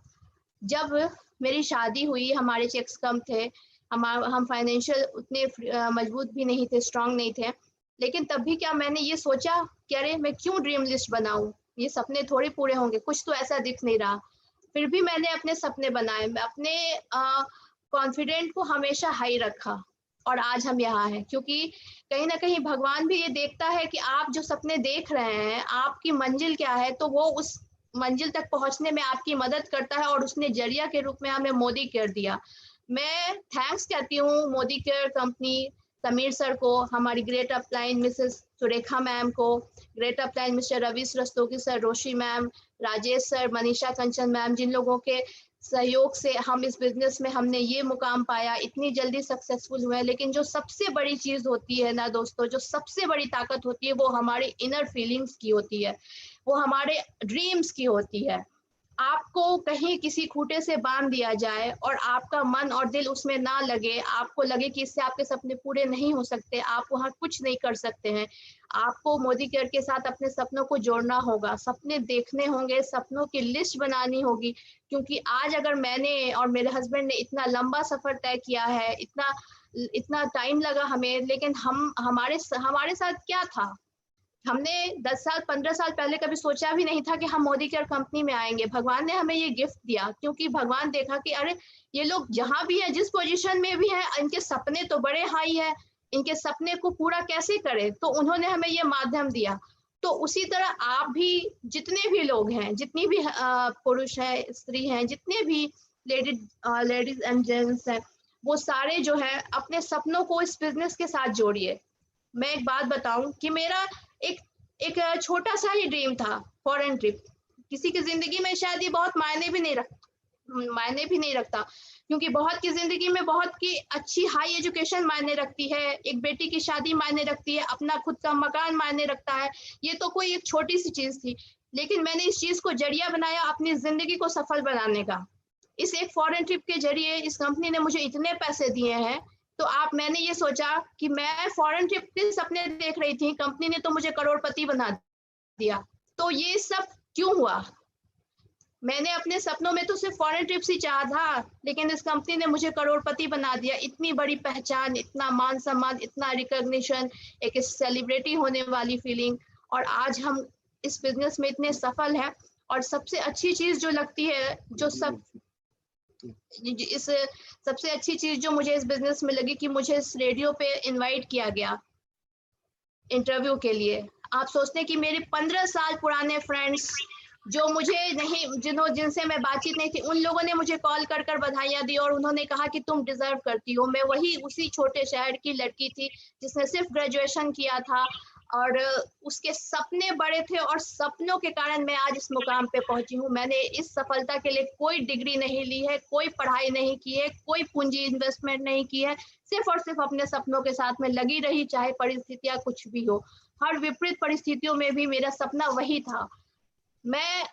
जब मेरी शादी हुई, हमारे चेक्स कम थे, हम फाइनेंशियल उतने मजबूत भी नहीं थे, स्ट्रांग नहीं थे। लेकिन तब भी क्या मैंने ये सोचा कि अरे मैं क्यों ड्रीम लिस्ट बनाऊं, ये सपने थोड़ी पूरे होंगे, कुछ तो ऐसा दिख नहीं रहा। फिर भी मैंने अपने सपने बनाए, मैं अपने कॉन्फिडेंट को हमेशा हाई रखा और आज हम यहाँ हैं। क्योंकि कहीं ना कहीं भगवान भी ये देखता है कि आप जो सपने देख रहे हैं, आपकी मंजिल क्या है, तो वो उस मंजिल तक पहुंचने में आपकी मदद करता है और उसने जरिया के रूप में हमें मोदी केयर दिया। मैं थैंक्स कहती हूँ Modi care company, Sameer sir को, हमारी great upline Mrs Surekha ma'am को, great upline Mr Ravi Rastogi sir, Roshi ma'am, Rajesh sir, Manisha Kanchan ma'am, जिन लोगों के सहयोग से हम इस बिजनेस में हमने ये मुकाम पाया, इतनी जल्दी सक्सेसफुल हुए। लेकिन जो सबसे बड़ी चीज होती है ना दोस्तों, जो सबसे बड़ी ताकत होती है, वो हमारे इनर फीलिंग्स की होती है, वो हमारे ड्रीम्स की होती है। आपको कहीं किसी खूटे से बांध दिया जाए और आपका मन और दिल उसमें ना लगे, आपको लगे कि इससे आपके सपने पूरे नहीं हो सकते, आप वहाँ कुछ नहीं कर सकते हैं, आपको मोदी केयर के साथ अपने सपनों को जोड़ना होगा, सपने देखने होंगे, सपनों की लिस्ट बनानी होगी। क्योंकि आज अगर मैंने और मेरे हस्बैंड ने इतना लंबा सफर तय किया है, इतना इतना टाइम लगा हमें, लेकिन हमारे साथ क्या था, हमने 10 साल 15 साल पहले कभी सोचा भी नहीं था कि हम मोदी केयर कंपनी में आएंगे। भगवान ने हमें ये गिफ्ट दिया क्योंकि भगवान देखा कि अरे ये लोग जहां भी हैं, जिस पोजीशन में भी हैं, इनके सपने तो बड़े हाई है, इनके सपने को पूरा कैसे करें, तो उन्होंने हमें ये माध्यम दिया। तो उसी तरह आप भी, जितने भी लोग हैं, जितनी भी पुरुष है, स्त्री हैं, जितने भी लेडीज एंड जेंट्स हैं, वो सारे जो है अपने सपनों को इस बिजनेस के साथ जोड़िए। मैं एक बात बताऊं कि मेरा एक एक छोटा सा ही ड्रीम था, फॉरेन ट्रिप। किसी की जिंदगी में शायद ये बहुत मायने भी नहीं रखता, क्योंकि बहुत की जिंदगी में बहुत की अच्छी हाई एजुकेशन मायने रखती है, एक बेटी की शादी मायने रखती है, अपना खुद का मकान मायने रखता है। ये तो कोई एक छोटी सी चीज थी, लेकिन मैंने इस चीज को जरिया बनाया अपनी जिंदगी को सफल बनाने का। इस एक फॉरेन ट्रिप के जरिए इस कंपनी ने मुझे इतने पैसे दिए हैं, तो मैंने ये सोचा कि मैं फॉरेन ट्रिप के सपने देख रही थी, कंपनी ने तो मुझे करोड़पति बना दिया। तो ये सब क्यों हुआ? मैंने अपने सपनों में तो सिर्फ फॉरेन ट्रिप्स ही चाहा था, लेकिन इस कंपनी ने मुझे करोड़पति बना दिया। इतनी बड़ी पहचान, इतना मान सम्मान, इतना रिकॉग्निशन, एक सेलिब्रिटी होने वाली फीलिंग, और आज हम इस बिजनेस में इतने सफल हैं। और सबसे अच्छी चीज जो लगती है, इस सबसे अच्छी चीज जो मुझे इस बिजनेस में लगी कि मुझे इस रेडियो पे इनवाइट किया गया इंटरव्यू के लिए। आप सोचते हैं कि मेरे 15 साल पुराने फ्रेंड्स जो मुझे नहीं, जिनसे मैं बातचीत नहीं थी, उन लोगों ने मुझे कॉल कर कर बधाइयां दी और उन्होंने कहा कि तुम डिजर्व करती हो। मैं वही उसी छोटे शहर की लड़की थी जिसने सिर्फ ग्रेजुएशन किया था और उसके सपने बड़े थे, और सपनों के कारण मैं आज इस मुकाम पे पहुंची हूँ। मैंने इस सफलता के लिए कोई डिग्री नहीं ली है, कोई पढ़ाई नहीं की है, कोई पूंजी इन्वेस्टमेंट नहीं की है, सिर्फ और सिर्फ अपने सपनों के साथ में लगी रही, चाहे परिस्थितियां कुछ भी हो। हर विपरीत परिस्थितियों में भी मेरा सपना वही था। मैं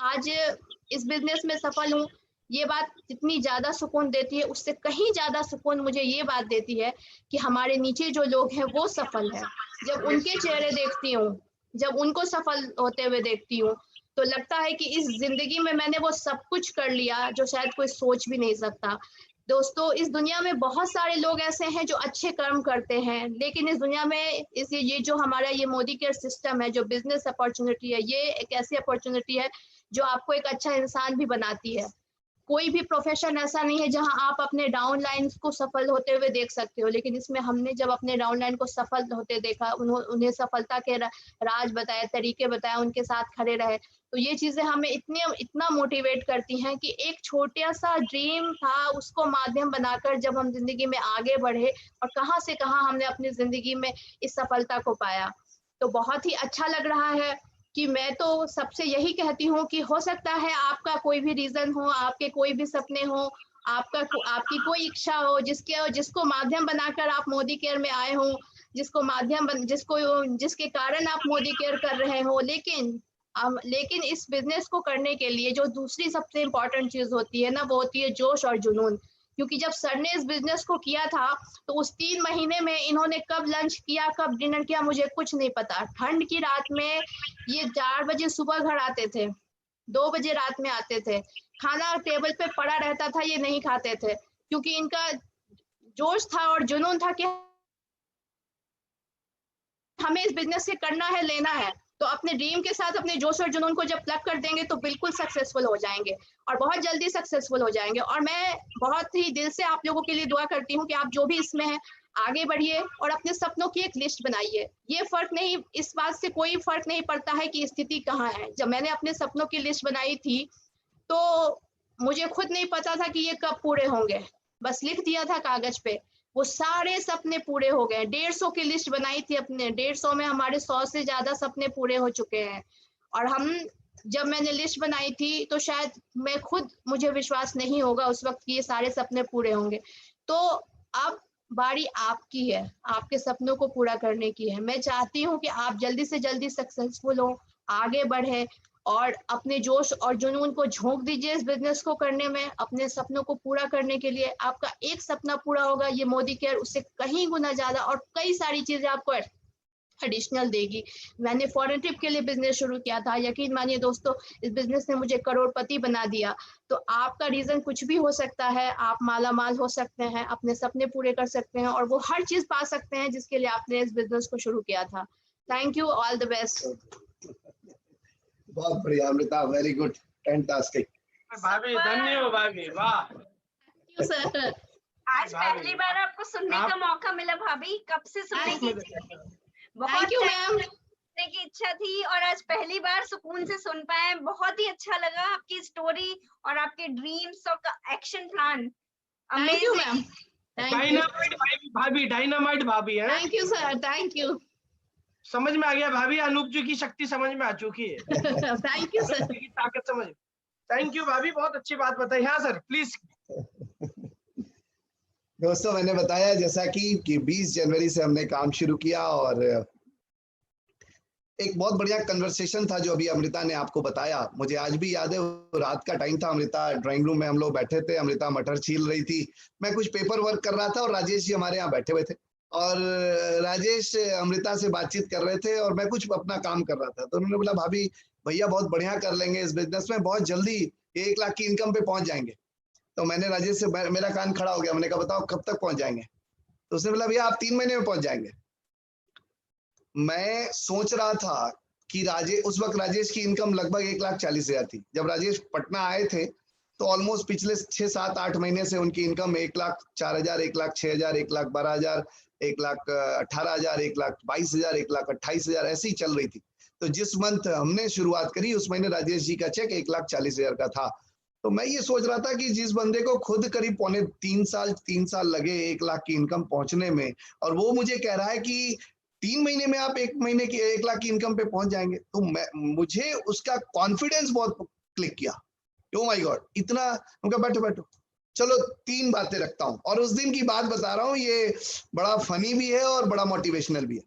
आज इस बिजनेस में सफल हूँ। ये बात जितनी ज्यादा सुकून देती है, उससे कहीं ज्यादा सुकून मुझे ये बात देती है कि हमारे नीचे जो लोग हैं वो सफल है। जब उनके चेहरे देखती हूँ, जब उनको सफल होते हुए देखती हूँ, तो लगता है कि इस जिंदगी में मैंने वो सब कुछ कर लिया जो शायद कोई सोच भी नहीं सकता। दोस्तों, इस दुनिया में बहुत सारे लोग ऐसे हैं जो अच्छे कर्म करते हैं, लेकिन इस दुनिया में ये जो हमारा ये मोदी केयर सिस्टम है, जो बिजनेस अपॉर्चुनिटी है, ये एक ऐसी अपॉर्चुनिटी है जो आपको एक अच्छा इंसान भी बनाती है। कोई भी प्रोफेशन ऐसा नहीं है जहां आप अपने डाउन लाइन्स को सफल होते हुए देख सकते हो, लेकिन इसमें हमने जब अपने डाउन लाइन को सफल होते देखा, उन्हें सफलता के राज बताए, तरीके बताए, उनके साथ खड़े रहे, तो ये चीजें हमें इतना मोटिवेट करती हैं कि एक छोटा सा ड्रीम था, उसको माध्यम बनाकर जब हम जिंदगी में आगे बढ़े और कहां से कहां हमने अपनी जिंदगी में इस सफलता को पाया। तो बहुत ही अच्छा लग रहा है कि मैं तो सबसे यही कहती हूँ कि हो सकता है आपका कोई भी रीजन हो, आपके कोई भी सपने हो, आपकी कोई इच्छा हो, जिसको माध्यम बनाकर आप मोदी केयर में आए हो, जिसके कारण आप मोदी केयर कर रहे हो, लेकिन इस बिजनेस को करने के लिए जो दूसरी सबसे इम्पोर्टेंट चीज होती है ना, वो होती है जोश और जुनून। क्योंकि जब सर ने इस बिजनेस को किया था, तो उस 3 महीने में इन्होंने कब लंच किया, कब डिनर किया, मुझे कुछ नहीं पता। ठंड की रात में ये 4 बजे सुबह घर आते थे, 2 बजे रात में आते थे, खाना टेबल पे पड़ा रहता था, ये नहीं खाते थे, क्योंकि इनका जोश था और जुनून था कि हमें इस बिजनेस से करना है, लेना है। तो अपने ड्रीम के साथ अपने जोश और जुनून को जब प्लग कर देंगे तो बिल्कुल सक्सेसफुल हो जाएंगे और बहुत जल्दी सक्सेसफुल हो जाएंगे। और मैं बहुत ही दिल से आप लोगों के लिए दुआ करती हूँ कि आप जो भी इसमें हैं आगे बढ़िए और अपने सपनों की एक लिस्ट बनाइए। ये फर्क नहीं, इस बात से कोई फर्क नहीं पड़ता है कि स्थिति कहाँ है। जब मैंने अपने सपनों की लिस्ट बनाई थी तो मुझे खुद नहीं पता था कि ये कब पूरे होंगे, बस लिख दिया था कागज पे, वो सारे सपने पूरे हो गए। 150 की लिस्ट बनाई थी अपने, 150 में हमारे 100 से ज्यादा सपने पूरे हो चुके हैं। और हम जब मैंने लिस्ट बनाई थी तो शायद मैं खुद, मुझे विश्वास नहीं होगा उस वक्त कि ये सारे सपने पूरे होंगे। तो अब बारी आपकी है, आपके सपनों को पूरा करने की है। मैं चाहती हूँ कि आप जल्दी से जल्दी सक्सेसफुल हो, आगे बढ़े और अपने जोश और जुनून को झोंक दीजिए इस बिजनेस को करने में, अपने सपनों को पूरा करने के लिए। आपका एक सपना पूरा होगा, ये मोदी केयर उससे कहीं गुना ज्यादा और कई सारी चीजें आपको एडिशनल देगी। मैंने फॉरेन ट्रिप के लिए बिजनेस शुरू किया था, यकीन मानिए दोस्तों इस बिजनेस ने मुझे करोड़पति बना दिया। तो आपका रीजन कुछ भी हो सकता है, आप माला माल हो सकते हैं, अपने सपने पूरे कर सकते हैं और वो हर चीज पा सकते हैं जिसके लिए आपने इस बिजनेस को शुरू किया था। Thank you, all the best. बहुत बढ़िया अमृता, वेरी गुड, फैंटास्टिक। भाभी धन्य हो भाभी, वाह। Thank you sir. आज पहली बार आपको सुनने का मौका मिला भाभी, कब से सुनने की बहुत थैंक यू मैम। सुनने की इच्छा थी और आज पहली बार सुकून से सुन पाए। बहुत ही अच्छा लगा आपकी स्टोरी और आपके ड्रीम्स और action plan. Thank you ma'am. Dynamite भाभी, डायनामाइट भाभी है। Thank you sir, thank you. समझ में आ गया भाभी, अनूप जी की शक्ति समझ में आ चुकी है। Thank you sir. की ताकत समझ। थैंक यू भाभी, बहुत अच्छी बात बताई। हाँ सर प्लीज। दोस्तों मैंने बताया जैसा कि 20 जनवरी से हमने काम शुरू किया और एक बहुत बढ़िया कन्वर्सेशन था जो अभी अमृता ने आपको बताया। मुझे आज भी याद है, रात का टाइम था, अमृता ड्राइंग रूम में हम लोग बैठे थे, अमृता मटर छील रही थी, मैं कुछ पेपर वर्क कर रहा था और राजेश जी हमारे यहाँ बैठे हुए थे और राजेश अमृता से बातचीत कर रहे थे और मैं कुछ अपना काम कर रहा था। तो उन्होंने बोला भाभी भैया बहुत बढ़िया कर लेंगे इस बिजनेस में, बहुत जल्दी 1 लाख की इनकम पे पहुंच जाएंगे। तो मैंने राजेश से, मेरा कान खड़ा हो गया, मैंने कहा बताओ कब तक पहुंच जाएंगे? तो उसने बोला भैया आप 3 महीने में पहुंच जाएंगे। मैं सोच रहा था कि उस वक्त राजेश की इनकम लगभग 1,40,000 थी। जब राजेश पटना आए थे तो ऑलमोस्ट पिछले 6, 7, 8 महीने से उनकी इनकम 1,04,000, 1,06,000, 1,12,000, 1,18,000, 1,22,000, 1,28,000 ऐसे ही चल रही थी। तो जिस मंथ हमने शुरुआत करी उस महीने राजेश जी का चेक 1,40,000 का था। तो मैं ये सोच रहा था कि जिस बंदे को खुद करीब पौने 3 साल लगे 1 लाख की इनकम पहुंचने में और वो मुझे कह रहा है कि 3 महीने में आप 1 महीने की 1 लाख की इनकम पे पहुंच जाएंगे, तो मुझे उसका कॉन्फिडेंस बहुत क्लिक किया। ओ माय गॉड, इतना। उनका बैठो बैठो, चलो 3 बातें रखता हूं और उस दिन की बात बता रहा हूं, ये बड़ा फनी भी है और बड़ा मोटिवेशनल भी है।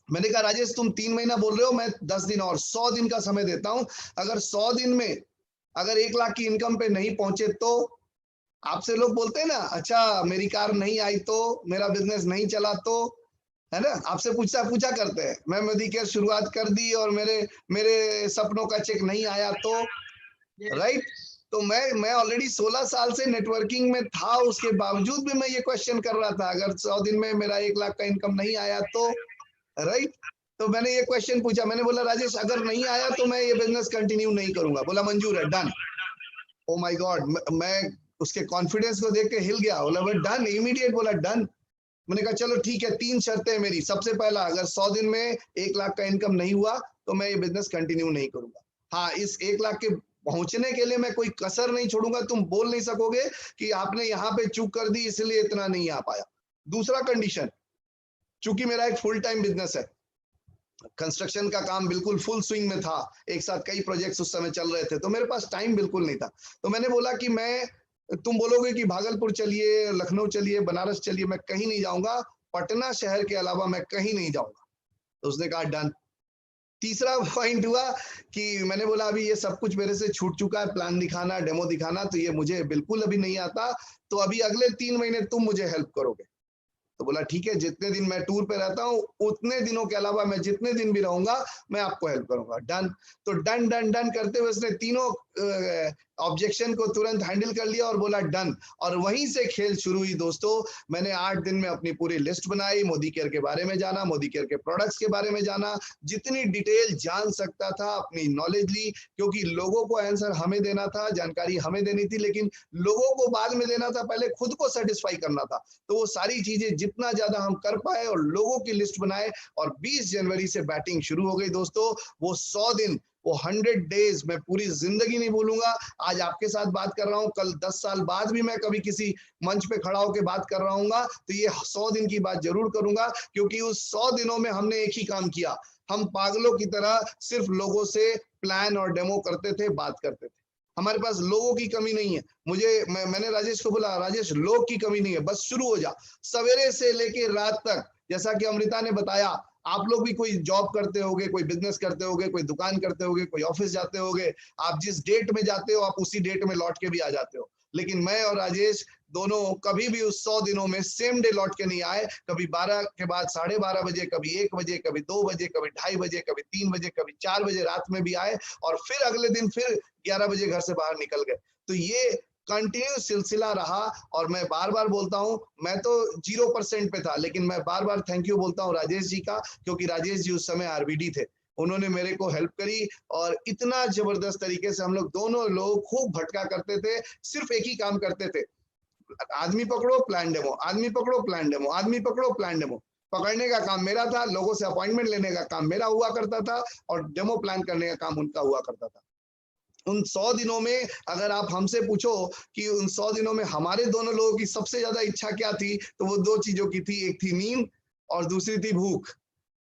मैंने कहा राजेश तुम 3 महीना बोल रहे हो, मैं 10 दिन और 100 दिन का समय देता हूं। अगर 100 दिन में अगर 1 लाख की इनकम पे नहीं पहुंचे तो आपसे लोग बोलते हैं ना, अच्छा मेरी कार नहीं आई तो, मेरा बिजनेस नहीं चला तो, है ना, आपसे पूछा करते हैं। मैं मोदी केयर शुरुआत कर दी और मेरे सपनों का चेक नहीं आया तो, राइट। तो मैं ऑलरेडी 16 साल से नेटवर्किंग में था, उसके बावजूद भी मैं ये क्वेश्चन कर रहा था अगर 100 दिन में मेरा 1 लाख का इनकम नहीं आया तो, राइट। तो मैंने ये क्वेश्चन पूछा, मैंने बोला राजेश अगर नहीं आया तो मैं ये बिजनेस कंटिन्यू नहीं करूंगा। बोला मंजूर है, डन। ओ माय गॉड, मैं उसके कॉन्फिडेंस को देख के हिल गया। बोला डन, इमीडिएट बोला डन। मैंने कहा चलो ठीक है, 3 शर्तें मेरी। सबसे पहला, अगर 100 दिन में 1 लाख का इनकम नहीं हुआ तो मैं ये बिजनेस कंटिन्यू नहीं करूंगा। हाँ, इस 1 लाख के पहुंचने के लिए मैं कोई कसर नहीं छोड़ूंगा। तुम बोल नहीं सकोगे कि आपने यहाँ पे चूक कर दी इसलिए इतना नहीं आ पाया। दूसरा कंडीशन, चूंकि मेरा एक फुल टाइम बिजनेस है, कंस्ट्रक्शन का काम बिल्कुल फुल स्विंग में था, एक साथ कई प्रोजेक्ट्स उस समय चल रहे थे, तो मेरे पास टाइम बिल्कुल नहीं था। तो मैंने बोला कि तुम बोलोगे कि भागलपुर चलिए, लखनऊ चलिए, बनारस चलिए, मैं कहीं नहीं जाऊंगा, पटना शहर के अलावा मैं कहीं नहीं जाऊंगा। तो उसने कहा डन। तीसरा पॉइंट हुआ कि मैंने बोला अभी ये सब कुछ मेरे से छूट चुका है, प्लान दिखाना, डेमो दिखाना, तो ये मुझे बिल्कुल अभी नहीं आता, तो अभी अगले 3 महीने तुम मुझे हेल्प करोगे। तो बोला ठीक है, जितने दिन मैं टूर पे रहता हूँ उतने दिनों के अलावा मैं जितने दिन भी रहूंगा मैं आपको हेल्प करूंगा। डन। तो डन डन डन करते हुए उसने तीनों ऑब्जेक्शन को तुरंत हैंडल कर लिया और बोला डन। और वहीं से खेल शुरू हुई दोस्तों। मैंने 8 दिन में अपनी पूरी लिस्ट बनाई, मोदी केयर के बारे में जाना, मोदी केयर के प्रोडक्ट्स के बारे में जाना, जितनी डिटेल जान सकता था अपनी नॉलेज ली, क्योंकि लोगों को आंसर हमें देना था, जानकारी हमें देनी थी, लेकिन लोगों को बाद में देना था, पहले खुद को सेटिस्फाई करना था। तो वो सारी चीजें जितना ज्यादा हम कर पाए और लोगों की लिस्ट बनाए, और 20 जनवरी से बैटिंग शुरू हो गई दोस्तों। वो 100 दिन, वो 100 डेज मैं पूरी जिंदगी नहीं भूलूंगा। आज आपके साथ बात कर रहा हूं, कल 10 साल बाद भी मैं कभी किसी मंच पे खड़ा होकर बात कर रहा हूँ तो ये 100 दिन की बात जरूर करूंगा, क्योंकि उस 100 दिनों में हमने एक ही काम किया। हम पागलों की तरह सिर्फ लोगों से प्लान और डेमो करते थे, बात करते थे। हमारे पास लोगों की कमी नहीं है। मैंने राजेश को बोला, राजेश लोग की कमी नहीं है, बस शुरू हो जा, सवेरे से लेके रात तक। जैसा कि अमृता ने बताया, आप लोग भी कोई जॉब करते होगे, कोई बिजनेस करते होगे, कोई दुकान करते होगे, कोई ऑफिस जाते होगे। आप जिस डेट में जाते हो आप उसी डेट में लौट के भी आ जाते हो। लेकिन मैं और राजेश दोनों कभी भी उस 100 दिनों में सेम डे लौट के नहीं आए। कभी 12 के बाद 12:30 बजे, कभी 1 बजे, कभी 2 बजे, कभी 2:30 बजे, कभी 3 बजे, कभी 4 बजे रात में भी आए, और फिर अगले दिन फिर 11 बजे घर से बाहर निकल गए। तो ये कंटिन्यू सिलसिला रहा। और मैं बार बार बोलता हूं, मैं तो 0% पे था, लेकिन मैं बार बार थैंक यू बोलता हूं राजेश जी का, क्योंकि राजेश जी उस समय आरबीडी थे। उन्होंने मेरे को हेल्प करी, और इतना जबरदस्त तरीके से हम लोग दोनों लोग खूब भटका करते थे। सिर्फ एक ही काम करते थे, आदमी पकड़ो प्लान डेमो, आदमी पकड़ो प्लान डेमो, आदमी पकड़ो प्लान डेमो। पकड़ने का काम मेरा था, लोगों से अपॉइंटमेंट लेने का काम मेरा हुआ करता था, और डेमो प्लान करने का काम उनका हुआ करता था। उन 100 दिनों में अगर आप हमसे पूछो कि उन 100 दिनों में हमारे दोनों लोगों की सबसे ज्यादा इच्छा क्या थी, तो वो 2 चीजों की थी। एक थी नींद और दूसरी थी भूख।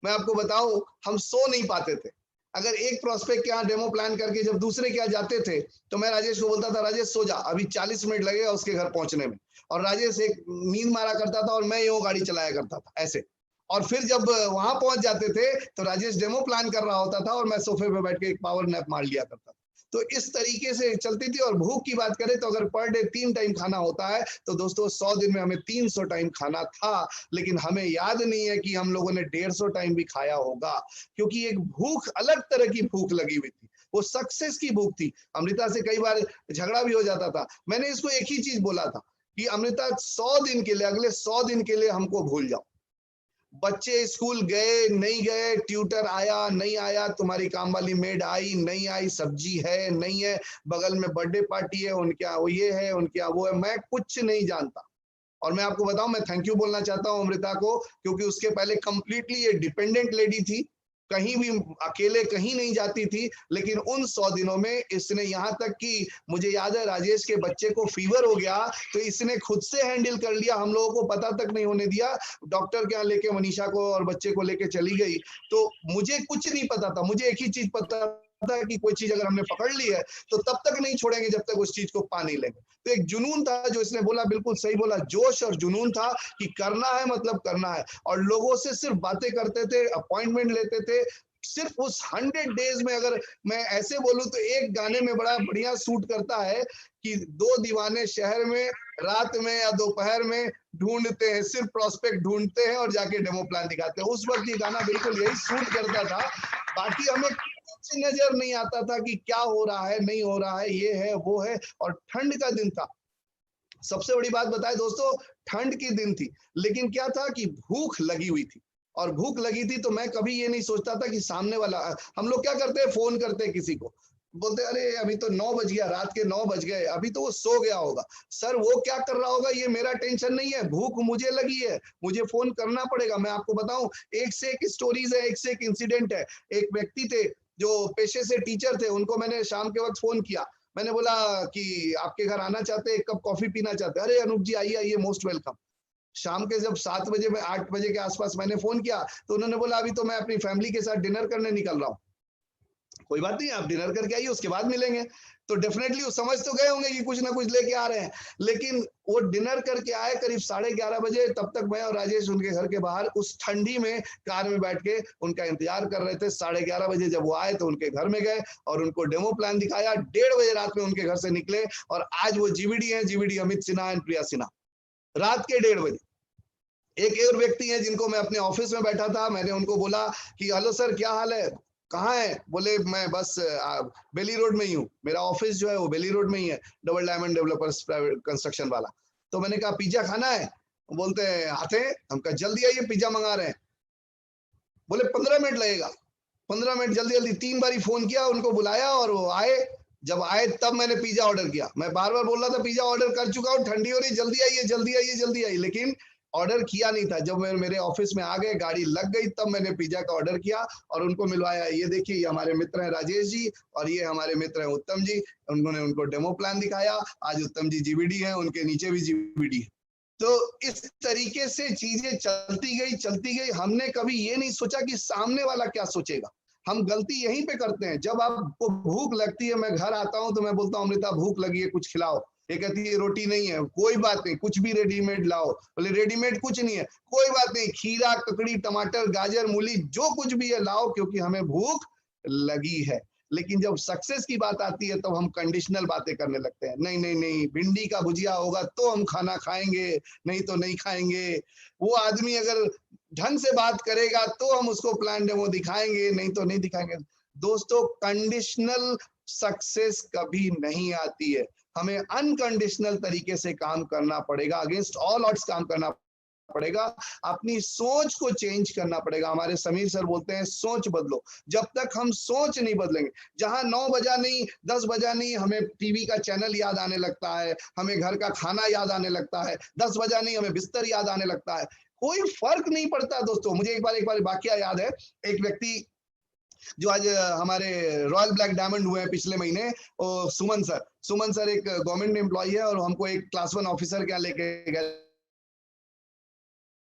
मैं आपको बताऊं, हम सो नहीं पाते थे। अगर एक प्रोस्पेक्ट के यहाँ डेमो प्लान करके जब दूसरे के यहाँ जाते थे, तो मैं राजेश को बोलता था, राजेश सो जा, अभी 40 मिनट लगेगा उसके घर पहुंचने में। और राजेश एक नींद मारा करता था और मैं यूं गाड़ी चलाया करता था ऐसे। और फिर जब वहां पहुंच जाते थे तो राजेश डेमो प्लान कर रहा होता था और मैं सोफे पे बैठ के एक पावर नैप मार लिया करता था। तो इस तरीके से चलती थी। और भूख की बात करें तो अगर पर डे 3 टाइम खाना होता है, तो दोस्तों 100 दिन में हमें 300 टाइम खाना था। लेकिन हमें याद नहीं है कि हम लोगों ने 150 टाइम भी खाया होगा, क्योंकि एक भूख, अलग तरह की भूख लगी हुई थी। वो सक्सेस की भूख थी। अमृता से कई बार झगड़ा भी हो जाता था। मैंने इसको एक ही चीज बोला था कि अमृता 100 दिन के लिए, अगले 100 दिन के लिए हमको भूल जाओ। बच्चे स्कूल गए नहीं गए, ट्यूटर आया नहीं आया, तुम्हारी काम वाली मेड आई नहीं आई, सब्जी है नहीं है, बगल में बर्थडे पार्टी है, उनके यहाँ वो ये है, उनके यहाँ वो है, मैं कुछ नहीं जानता। और मैं आपको बताऊं, मैं थैंक यू बोलना चाहता हूं अमृता को, क्योंकि उसके पहले कंप्लीटली ये डिपेंडेंट लेडी थी, कहीं भी अकेले कहीं नहीं जाती थी। लेकिन उन 100 दिनों में इसने, यहाँ तक कि मुझे याद है राजेश के बच्चे को फीवर हो गया तो इसने खुद से हैंडल कर लिया, हम लोगों को पता तक नहीं होने दिया। डॉक्टर के यहाँ लेके मनीषा को और बच्चे को लेके चली गई। तो मुझे कुछ नहीं पता था, मुझे एक ही चीज पता था कि कोई चीज अगर हमने पकड़ ली है तो तब तक नहीं छोड़ेंगे जब तक उस चीज को पा नहीं लेंगे। तो एक जुनून था, जो इसने बोला बिल्कुल सही बोला, जोश और जुनून था कि करना है मतलब करना है। और लोगों से सिर्फ बातें करते थे, अपॉइंटमेंट लेते थे। सिर्फ उस 100 डेज में अगर मैं ऐसे बोलूं तो एक गाने में बड़ा बढ़िया सूट करता है कि 2 दीवाने शहर में रात में या दोपहर में ढूंढते हैं, सिर्फ प्रोस्पेक्ट ढूंढते हैं और जाके डेमो प्लान दिखाते हैं। उस वक्त ये गाना बिल्कुल यही सूट करता था। बाकी हमें कुछ नजर नहीं आता था कि क्या हो रहा है, नहीं हो रहा है, ये है वो है। और ठंड का दिन था। सबसे बड़ी बात बताए दोस्तों, ठंड की दिन थी, लेकिन क्या था कि भूख लगी हुई थी। और भूख लगी थी तो मैं कभी ये नहीं सोचता था कि सामने वाला, हम लोग क्या करते हैं, फोन करते हैं किसी को, बोलते अरे अभी तो 9 बज गया, रात के 9 बज गए, अभी तो वो सो गया होगा। सर वो क्या कर रहा होगा ये मेरा टेंशन नहीं है, भूख मुझे लगी है, मुझे फोन करना पड़ेगा। मैं आपको बताऊं, एक से एक स्टोरीज है, एक से एक इंसिडेंट है। एक व्यक्ति थे जो पेशे से टीचर थे, उनको मैंने शाम के वक्त फोन किया। मैंने बोला कि आपके घर आना चाहते हैं, एक कप कॉफी पीना चाहते हैं। अरे अनूप जी आइए आइए, मोस्ट वेलकम। शाम के जब 7 बजे में 8 बजे के आसपास मैंने फोन किया तो उन्होंने बोला अभी तो मैं अपनी फैमिली के साथ डिनर करने निकल रहा हूँ। कोई बात नहीं, आप डिनर करके आइए, उसके बाद मिलेंगे। तो डेफिनेटली वो समझ तो गए होंगे कि कुछ ना कुछ लेके आ रहे हैं। लेकिन वो डिनर करके आए करीब 11:30 बजे। तब तक मैं और राजेश उनके घर के बाहर उस ठंडी में कार में बैठ के उनका इंतजार कर रहे थे। 11:30 बजे जब वो आए तो उनके घर में गए और उनको डेमो प्लान दिखाया। 1:30 बजे रात में उनके घर से निकले और आज वो जीवीडी है, जीवीडी अमित सिन्हा एंड प्रिया सिन्हा, रात के 1:30 बजे। एक और व्यक्ति है जिनको मैं अपने ऑफिस में बैठा था, मैंने उनको बोला कि हेलो सर क्या हाल है, कहाँ है? बोले मैं बस बेली रोड में ही हूँ, मेरा ऑफिस जो है वो बेली रोड में ही है, double diamond developers private construction वाला। तो मैंने कहा पिज्जा खाना है? बोलते हैं आते हैं। हम कहा जल्दी आइए पिज्जा मंगा रहे हैं। बोले 15 मिनट लगेगा। 15 मिनट जल्दी जल्दी 3 बारी फोन किया, उनको बुलाया और वो आए। जब आए तब मैंने पिज्जा ऑर्डर किया। मैं बार बार बोल रहा था पिज्जा ऑर्डर कर चुका हूँ, ठंडी हो रही, जल्दी आइए जल्दी आइए जल्दी आइए, लेकिन ऑर्डर किया नहीं था। जब मेरे ऑफिस में आ गए, गाड़ी लग गई, तब मैंने पिज्जा का ऑर्डर किया और उनको मिलवाया। ये देखिए ये हमारे मित्र हैं राजेश जी और ये हमारे मित्र हैं उत्तम जी। उन्होंने उनको डेमो प्लान दिखाया। आज उत्तम जी जीबीडी है, उनके नीचे भी जीबीडी है। तो इस तरीके से चीजें चलती गई। हमने कभी ये नहीं सोचा कि सामने वाला क्या सोचेगा। हम गलती यहीं पे करते हैं। जब आपको भूख लगती है, मैं घर आता हूं तो मैं बोलता हूँ अमृता भूख लगी है, कुछ खिलाओ। ये कहती है रोटी नहीं है, कोई बात नहीं, कुछ भी रेडीमेड लाओ। बोले रेडीमेड कुछ नहीं है, कोई बात नहीं, खीरा ककड़ी टमाटर गाजर मूली जो कुछ भी है लाओ, क्योंकि हमें भूख लगी है। लेकिन जब सक्सेस की बात आती है तो हम कंडीशनल बातें करने लगते हैं। नहीं नहीं नहीं, भिंडी का भुजिया होगा तो हम खाना खाएंगे, नहीं तो नहीं खाएंगे। वो आदमी अगर ढंग से बात करेगा तो हम उसको प्लान डेमो दिखाएंगे, नहीं तो नहीं दिखाएंगे। दोस्तों कंडीशनल सक्सेस कभी नहीं आती है। हमें अनकंडीशनल तरीके से काम करना पड़ेगा, अगेंस्ट ऑल ऑड्स काम करना पड़ेगा, अपनी सोच को चेंज करना पड़ेगा। हमारे समीर सर बोलते हैं सोच बदलो। जब तक हम सोच नहीं बदलेंगे, जहां 9 बजा नहीं 10 बजा नहीं हमें टीवी का चैनल याद आने लगता है, हमें घर का खाना याद आने लगता है, 10 बजा नहीं हमें बिस्तर याद आने लगता है, कोई फर्क नहीं पड़ता दोस्तों। मुझे एक बार वाकया याद है। एक व्यक्ति जो आज हमारे रॉयल ब्लैक डायमंड हुए हैं पिछले महीने, सुमन सर एक गवर्नमेंट एम्प्लॉय है और हमको एक क्लास 1 ऑफिसर के यहाँ लेके गए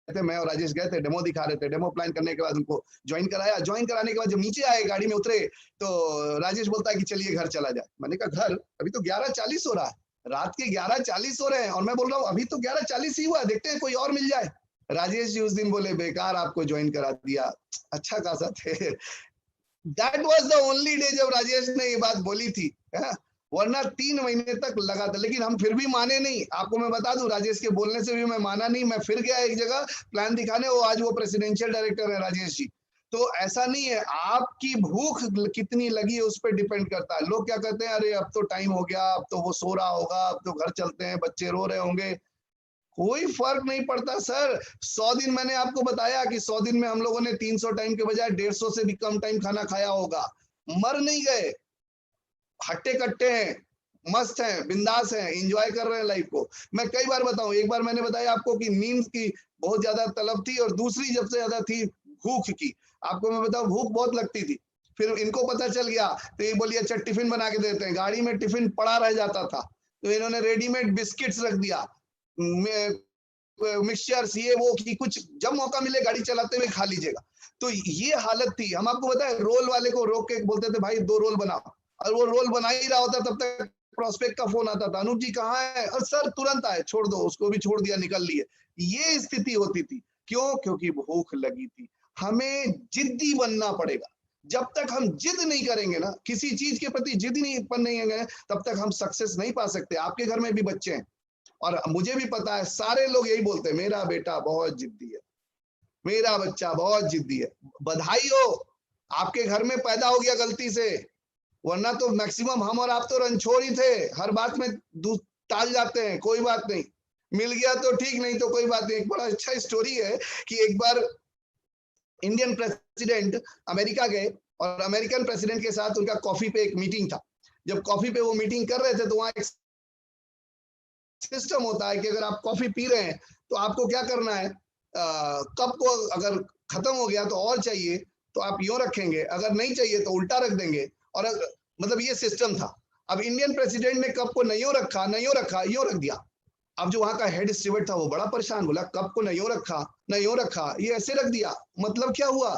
थे। मैं और राजेश गए थे, डेमो दिखा रहे थे। डेमो प्लान करने के बाद उनको ज्वाइन कराया। ज्वाइन कराने के बाद जब नीचे आए, गाड़ी में उतरे, तो राजेश बोलता है कि चलिए घर चला जाए। मैंने कहा घर? अभी तो 11:40 हो रहा है, रात के 11:40 हो रहे हैं और मैं बोल रहा हूँ अभी तो 11:40 ही हुआ, देखते हैं कोई और मिल जाए। राजेश जी उस दिन बोले बेकार आपको ज्वाइन करा दिया, अच्छा खासा थे। That was the only day जब राजेश ने ये बात बोली थी, वरना 3 महीने तक लगा था। लेकिन हम फिर भी माने नहीं। आपको मैं बता दूं, राजेश के बोलने से भी मैं माना नहीं। मैं फिर गया एक जगह प्लान दिखाने, वो आज वो प्रेसिडेंशियल डायरेक्टर है राजेश जी। तो ऐसा नहीं है, आपकी भूख कितनी लगी है उस पर डिपेंड करता है। लोग क्या कहते हैं, अरे अब तो टाइम हो गया, अब तो वो सो रहा होगा, अब तो घर चलते हैं, बच्चे रो रहे होंगे। कोई फर्क नहीं पड़ता सर। 100 दिन मैंने आपको बताया कि 100 दिन में हम लोगों ने 300 टाइम के बजाय 150 से भी कम टाइम खाना खाया होगा। मर नहीं गए, हट्टे कट्टे हैं, मस्त हैं, बिंदास हैं, एंजॉय कर रहे हैं लाइफ को। मैं कई बार बताऊं, एक बार मैंने बताया आपको कि नींद की बहुत ज्यादा तलब थी और दूसरी सबसे ज्यादा थी भूख की। आपको मैं बताऊं भूख बहुत लगती थी। फिर इनको पता चल गया तो ये बोलिए अच्छा टिफिन बना के देते हैं। गाड़ी में टिफिन पड़ा रह जाता था तो इन्होंने रेडीमेड बिस्किट्स रख दिया, मिक्सचर्स ये वो की कुछ, जब मौका मिले गाड़ी चलाते हुए खा लीजिएगा। तो ये हालत थी। हम आपको बताएं, रोल वाले को रोक के बोलते थे भाई 2 रोल बनाओ, और वो रोल बना ही रहा होता तब तक प्रोस्पेक्ट का फोन आता था, अनूप जी कहाँ है? और सर तुरंत आए, छोड़ दो, उसको भी छोड़ दिया, निकल लिए। ये स्थिति होती थी। क्यों? क्योंकि भूख लगी थी। हमें जिद्दी बनना पड़ेगा। जब तक हम जिद नहीं करेंगे ना, किसी चीज के प्रति जिद नहीं बनेंगे, तब तक हम सक्सेस नहीं पा सकते। आपके घर में भी बच्चे हैं और मुझे भी पता है, सारे लोग यही बोलते हैं मेरा बेटा बहुत जिद्दी है, मेरा बच्चा बहुत जिद्दी है। बधाई हो, आपके घर में पैदा हो गया गलती से, वरना तो मैक्सिमम हम और आप तो रंछोड़ ही थे, हर बात में टाल जाते हैं। कोई बात नहीं, मिल गया तो ठीक, नहीं तो कोई बात नहीं। एक बड़ा अच्छा स्टोरी है कि एक बार इंडियन प्रेसिडेंट अमेरिका गए और अमेरिकन प्रेसिडेंट के साथ उनका कॉफी पे एक मीटिंग था। जब कॉफी पे वो मीटिंग कर रहे थे तो वहां एक सिस्टम होता है कि अगर आप कॉफी पी रहे हैं तो आपको क्या करना है, कप को अगर खत्म हो गया तो और चाहिए तो आप यूं रखेंगे, अगर नहीं चाहिए तो उल्टा रख देंगे। और मतलब ये सिस्टम था। अब इंडियन प्रेसिडेंट ने कप को नहीं रखा, यूं रख दिया। अब जो वहां का हेड स्टीवर्ड था वो बड़ा परेशान, बोला कप को नहीं रखा, ये ऐसे रख दिया, मतलब क्या हुआ?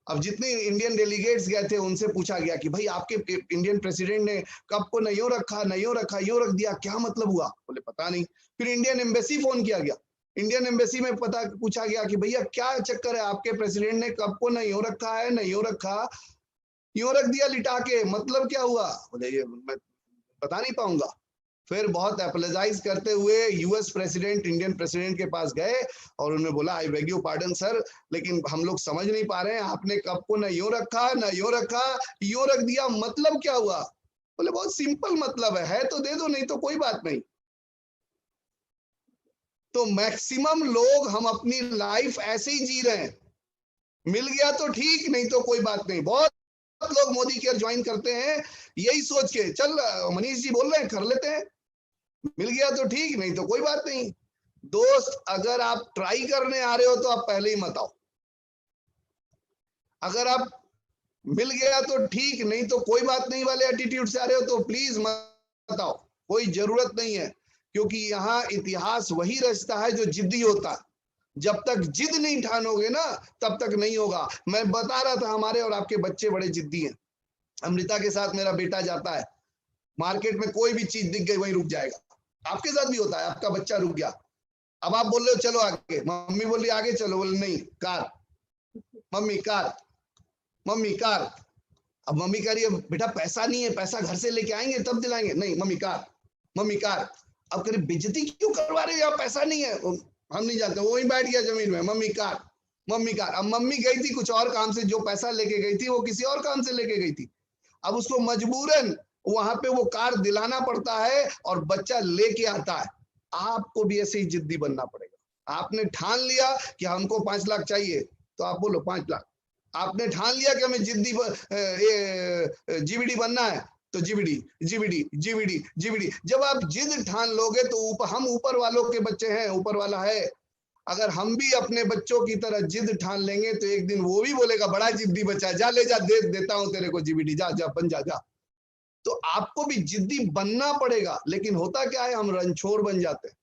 अब जितने इंडियन डेलीगेट्स गए थे उनसे पूछा गया कि भाई आपके इंडियन प्रेसिडेंट ने कप को नहीं रखा, यूं रख दिया, क्या मतलब हुआ? बोले पता नहीं। फिर इंडियन एम्बेसी फोन किया गया, इंडियन एम्बेसी में पूछा गया कि भैया क्या चक्कर है, आपके प्रेसिडेंट ने कप को नहीं रखा है, यूं रख दिया लिटा के, मतलब क्या हुआ? बोले ये मैं बता नहीं पाऊंगा। फिर बहुत एपोलोजाइज करते हुए यूएस प्रेसिडेंट इंडियन प्रेसिडेंट के पास गए और उन्होंने बोला I beg you pardon sir, लेकिन हम लोग समझ नहीं पा रहे हैं, आपने कप को न यूं रखा न यूं रखा, यूं रख दिया, मतलब क्या हुआ? बोले बहुत सिंपल मतलब है तो दे दो, नहीं तो कोई बात नहीं। तो मैक्सिमम लोग हम अपनी लाइफ ऐसे ही जी रहे हैं, मिल गया तो ठीक, नहीं तो कोई बात नहीं। बहुत लोग मोदी केयर ज्वाइन करते हैं यही सोच के, चल मनीष जी बोल रहे हैं कर लेते हैं, मिल गया तो ठीक, नहीं तो कोई बात नहीं। दोस्त, अगर आप ट्राई करने आ रहे हो तो आप पहले ही मत आओ। अगर आप मिल गया तो ठीक, नहीं तो कोई बात नहीं वाले एटीट्यूड से आ रहे हो तो प्लीज मत आओ, कोई जरूरत नहीं है। क्योंकि यहाँ इतिहास वही रचता है जो जिद्दी होता है। जब तक जिद नहीं ठानोगे ना तब तक नहीं होगा। मैं बता रहा था हमारे और आपके बच्चे बड़े जिद्दी हैं। अमृता के साथ मेरा बेटा जाता है मार्केट में, कोई भी चीज दिख गई वहीं रुक जाएगा। आपके साथ भी होता है, आपका बच्चा रुक गया, अब आप बोल रहे हो चलो आगे, मम्मी बोल रही आगे चलो, बोले नहीं car, mummy car, mummy car. अब मम्मी कह रही है बेटा पैसा नहीं है, पैसा घर से लेके आएंगे तब दिलाएंगे, नहीं मम्मी कार, मम्मी कार। अब कह रही बेइज्जती क्यों करवा रहे हो, पैसा नहीं है, हम नहीं जानते, वही बैठ गया जमीन में, मम्मी कार, मम्मी कार। अब मम्मी गई थी कुछ और काम से, जो पैसा लेके गई थी वो किसी और काम से लेके गई थी, अब उसको मजबूरन वहां पे वो कार दिलाना पड़ता है और बच्चा लेके आता है। आपको भी ऐसे ही जिद्दी बनना पड़ेगा। आपने ठान लिया कि हमको 5 लाख चाहिए तो आप बोलो 5 लाख। आपने ठान लिया कि हमें जिद्दी जीबीडी बनना है तो जीबीडी जीबीडी जीबीडी जीबीडी। जब आप जिद ठान लोगे तो हम ऊपर वालों के बच्चे हैं, ऊपर वाला है। अगर हम भी अपने बच्चों की तरह जिद ठान लेंगे तो एक दिन वो भी बोलेगा बड़ा जिद्दी बच्चा, जा ले जा, देता हूं तेरे को जीबीडी, जा जा बन जा जा। तो आपको भी जिद्दी बनना पड़ेगा। लेकिन होता क्या है, हम रंछोड़ बन जाते हैं।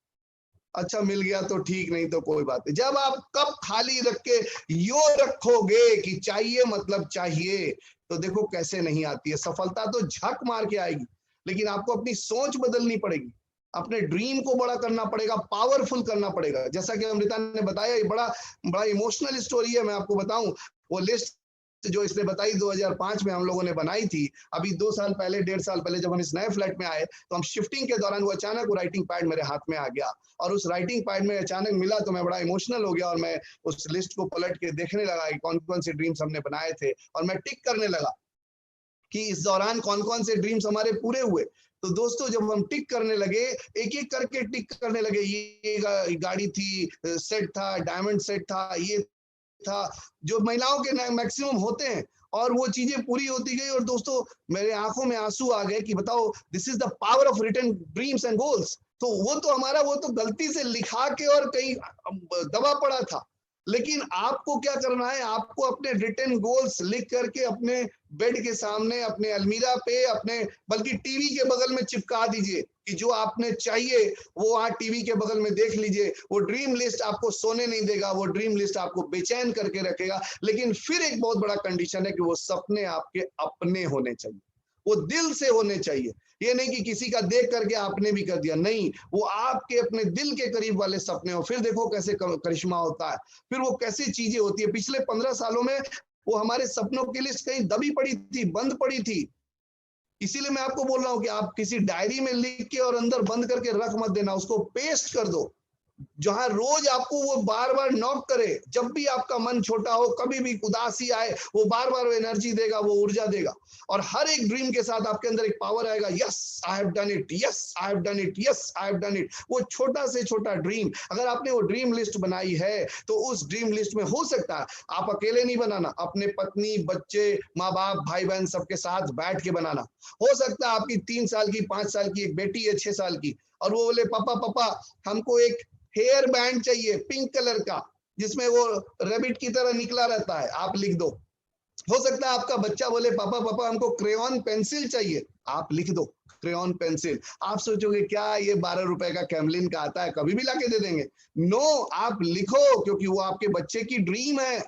अच्छा मिल गया तो ठीक, नहीं तो कोई बात नहीं। जब आप कप खाली रख के यो रखोगे कि चाहिए मतलब चाहिए, तो देखो कैसे नहीं आती है सफलता। तो झक मार के आएगी, लेकिन आपको अपनी सोच बदलनी पड़ेगी, अपने ड्रीम को बड़ा करना पड़ेगा, पावरफुल करना पड़ेगा। जैसा कि अमृता ने बताया, ये बड़ा इमोशनल स्टोरी है। मैं आपको बताऊं, वो लिस्ट जो इसने बताई 2005 में हम लोगों ने बनाई थी। अभी 2 साल पहले, 1.5 साल पहले जब हम इस नए फ्लैट में आए तो हम शिफ्टिंग के दौरान वो अचानक वो राइटिंग पैड मेरे हाथ में आ गया, और उस राइटिंग पैड में अचानक मिला तो मैं बड़ा इमोशनल हो गया, और मैं उस लिस्ट को पलट के देखने लगा कि कौन कौन से ड्रीम्स हमने बनाए थे, और मैं टिक करने लगा कि इस दौरान कौन कौन से ड्रीम्स हमारे पूरे हुए। तो दोस्तों जब हम टिक करने लगे, एक एक करके टिक करने लगे, ये गाड़ी थी, सेट था, डायमंड सेट था, ये था, जो महिलाओं के मैक्सिमम होते हैं, और वो चीजें पूरी होती गई। और दोस्तों मेरे आंखों में आंसू आ गए कि बताओ, this is the power of written dreams and goals. तो वो तो हमारा, वो तो गलती से लिखा के और कहीं दबा पड़ा था। लेकिन आपको क्या करना है, आपको अपने रिटन गोल्स लिख करके अपने बेड के सामने, अपने अलमीरा पे, अपने बल्कि टीवी के बगल में चिपका दीजिए कि जो आपने चाहिए वो वहां टीवी के बगल में देख लीजिए। वो ड्रीम लिस्ट आपको सोने नहीं देगा, वो ड्रीम लिस्ट आपको बेचैन करके रखेगा। लेकिन फिर एक बहुत बड़ा कंडीशन है कि वो सपने आपके अपने होने चाहिए, वो दिल से होने चाहिए। ये नहीं कि किसी का देख करके आपने भी कर दिया, नहीं, वो आपके अपने दिल के करीब वाले सपने हो। फिर देखो कैसे करिश्मा होता है, फिर वो कैसी चीजें होती है। पिछले 15 सालों में वो हमारे सपनों की लिस्ट कहीं दबी पड़ी थी, बंद पड़ी थी। इसीलिए मैं आपको बोल रहा हूं कि आप किसी डायरी में लिख के और अंदर बंद करके रख मत देना, उसको पेस्ट कर दो, जहां रोज आपको वो बार बार नॉक करे। जब भी आपका मन छोटा हो, कभी भी उदासी आए, वो बार बार एनर्जी देगा, वो ऊर्जा देगा। और हर एक ड्रीम के साथ आपके अंदर एक पावर आएगा, yes I have done it, yes I have done it, yes I have done it. वो छोटा से छोटा ड्रीम, अगर आपने वो ड्रीम लिस्ट बनाई है तो उस ड्रीम लिस्ट में हो सकता है आप अकेले नहीं बनाना, अपने पत्नी, बच्चे, माँ बाप, भाई बहन सबके साथ बैठ के बनाना। हो सकता है आपकी 3 साल की, 5 साल की एक बेटी है, 6 साल की, और वो बोले पापा पापा हमको एक हेयर बैंड चाहिए पिंक कलर का, जिसमें वो रैबिट की तरह निकला रहता है, आप लिख दो। हो सकता है आपका बच्चा बोले पापा पापा हमको क्रेयॉन पेंसिल चाहिए, आप लिख दो क्रेयॉन पेंसिल। आप सोचोगे क्या ये 12 रुपए का कैमलिन का आता है, कभी भी लाके दे देंगे। नो, आप लिखो, क्योंकि वो आपके बच्चे की ड्रीम है।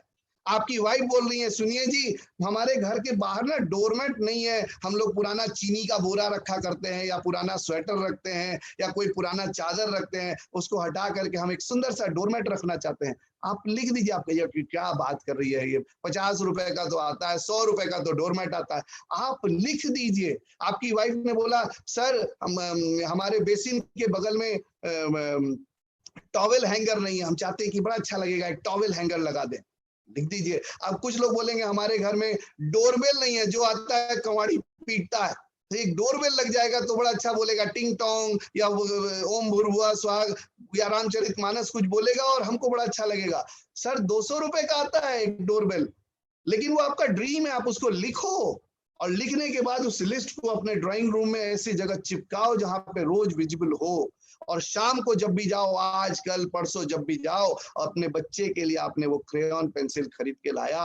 आपकी वाइफ बोल रही है सुनिए जी हमारे घर के बाहर ना डोरमेट नहीं है, हम लोग पुराना चीनी का बोरा रखा करते हैं या पुराना स्वेटर रखते हैं या कोई पुराना चादर रखते हैं, उसको हटा करके हम एक सुंदर सा डोरमेट रखना चाहते हैं। आप लिख दीजिए, आप कहिए कि क्या बात कर रही है ये, 50 रुपए का तो आता है, 100 रुपए का तो डोरमेट आता है, आप लिख दीजिए। आपकी वाइफ ने बोला सर हमारे बेसिन के बगल में टॉवेल हैंगर नहीं है, हम चाहते हैं कि बड़ा अच्छा लगेगा एक टॉवेल हैंगर लगा दें, लिख दीजिए। अब कुछ लोग बोलेंगे हमारे घर में डोरबेल नहीं है, जो आता है कवाड़ी पीटता है, तो एक डोरबेल लग जाएगा तो बड़ा अच्छा बोलेगा, टिंग टोंग या ओम भूर्भुवः स्वाहा या रामचरितमानस कुछ बोलेगा और हमको बड़ा अच्छा लगेगा। सर 200 रुपए का आता है एक डोरबेल, लेकिन वो आपका ड्रीम है, आप उसको लिखो और लिखने के बाद उस लिस्ट को अपने ड्राइंग रूम में ऐसी जगह चिपकाओ जहां पे रोज विजिबल हो, और शाम को जब भी जाओ, आज कल परसों जब भी जाओ, अपने बच्चे के लिए आपने वो क्रेयॉन पेंसिल खरीद के लाया,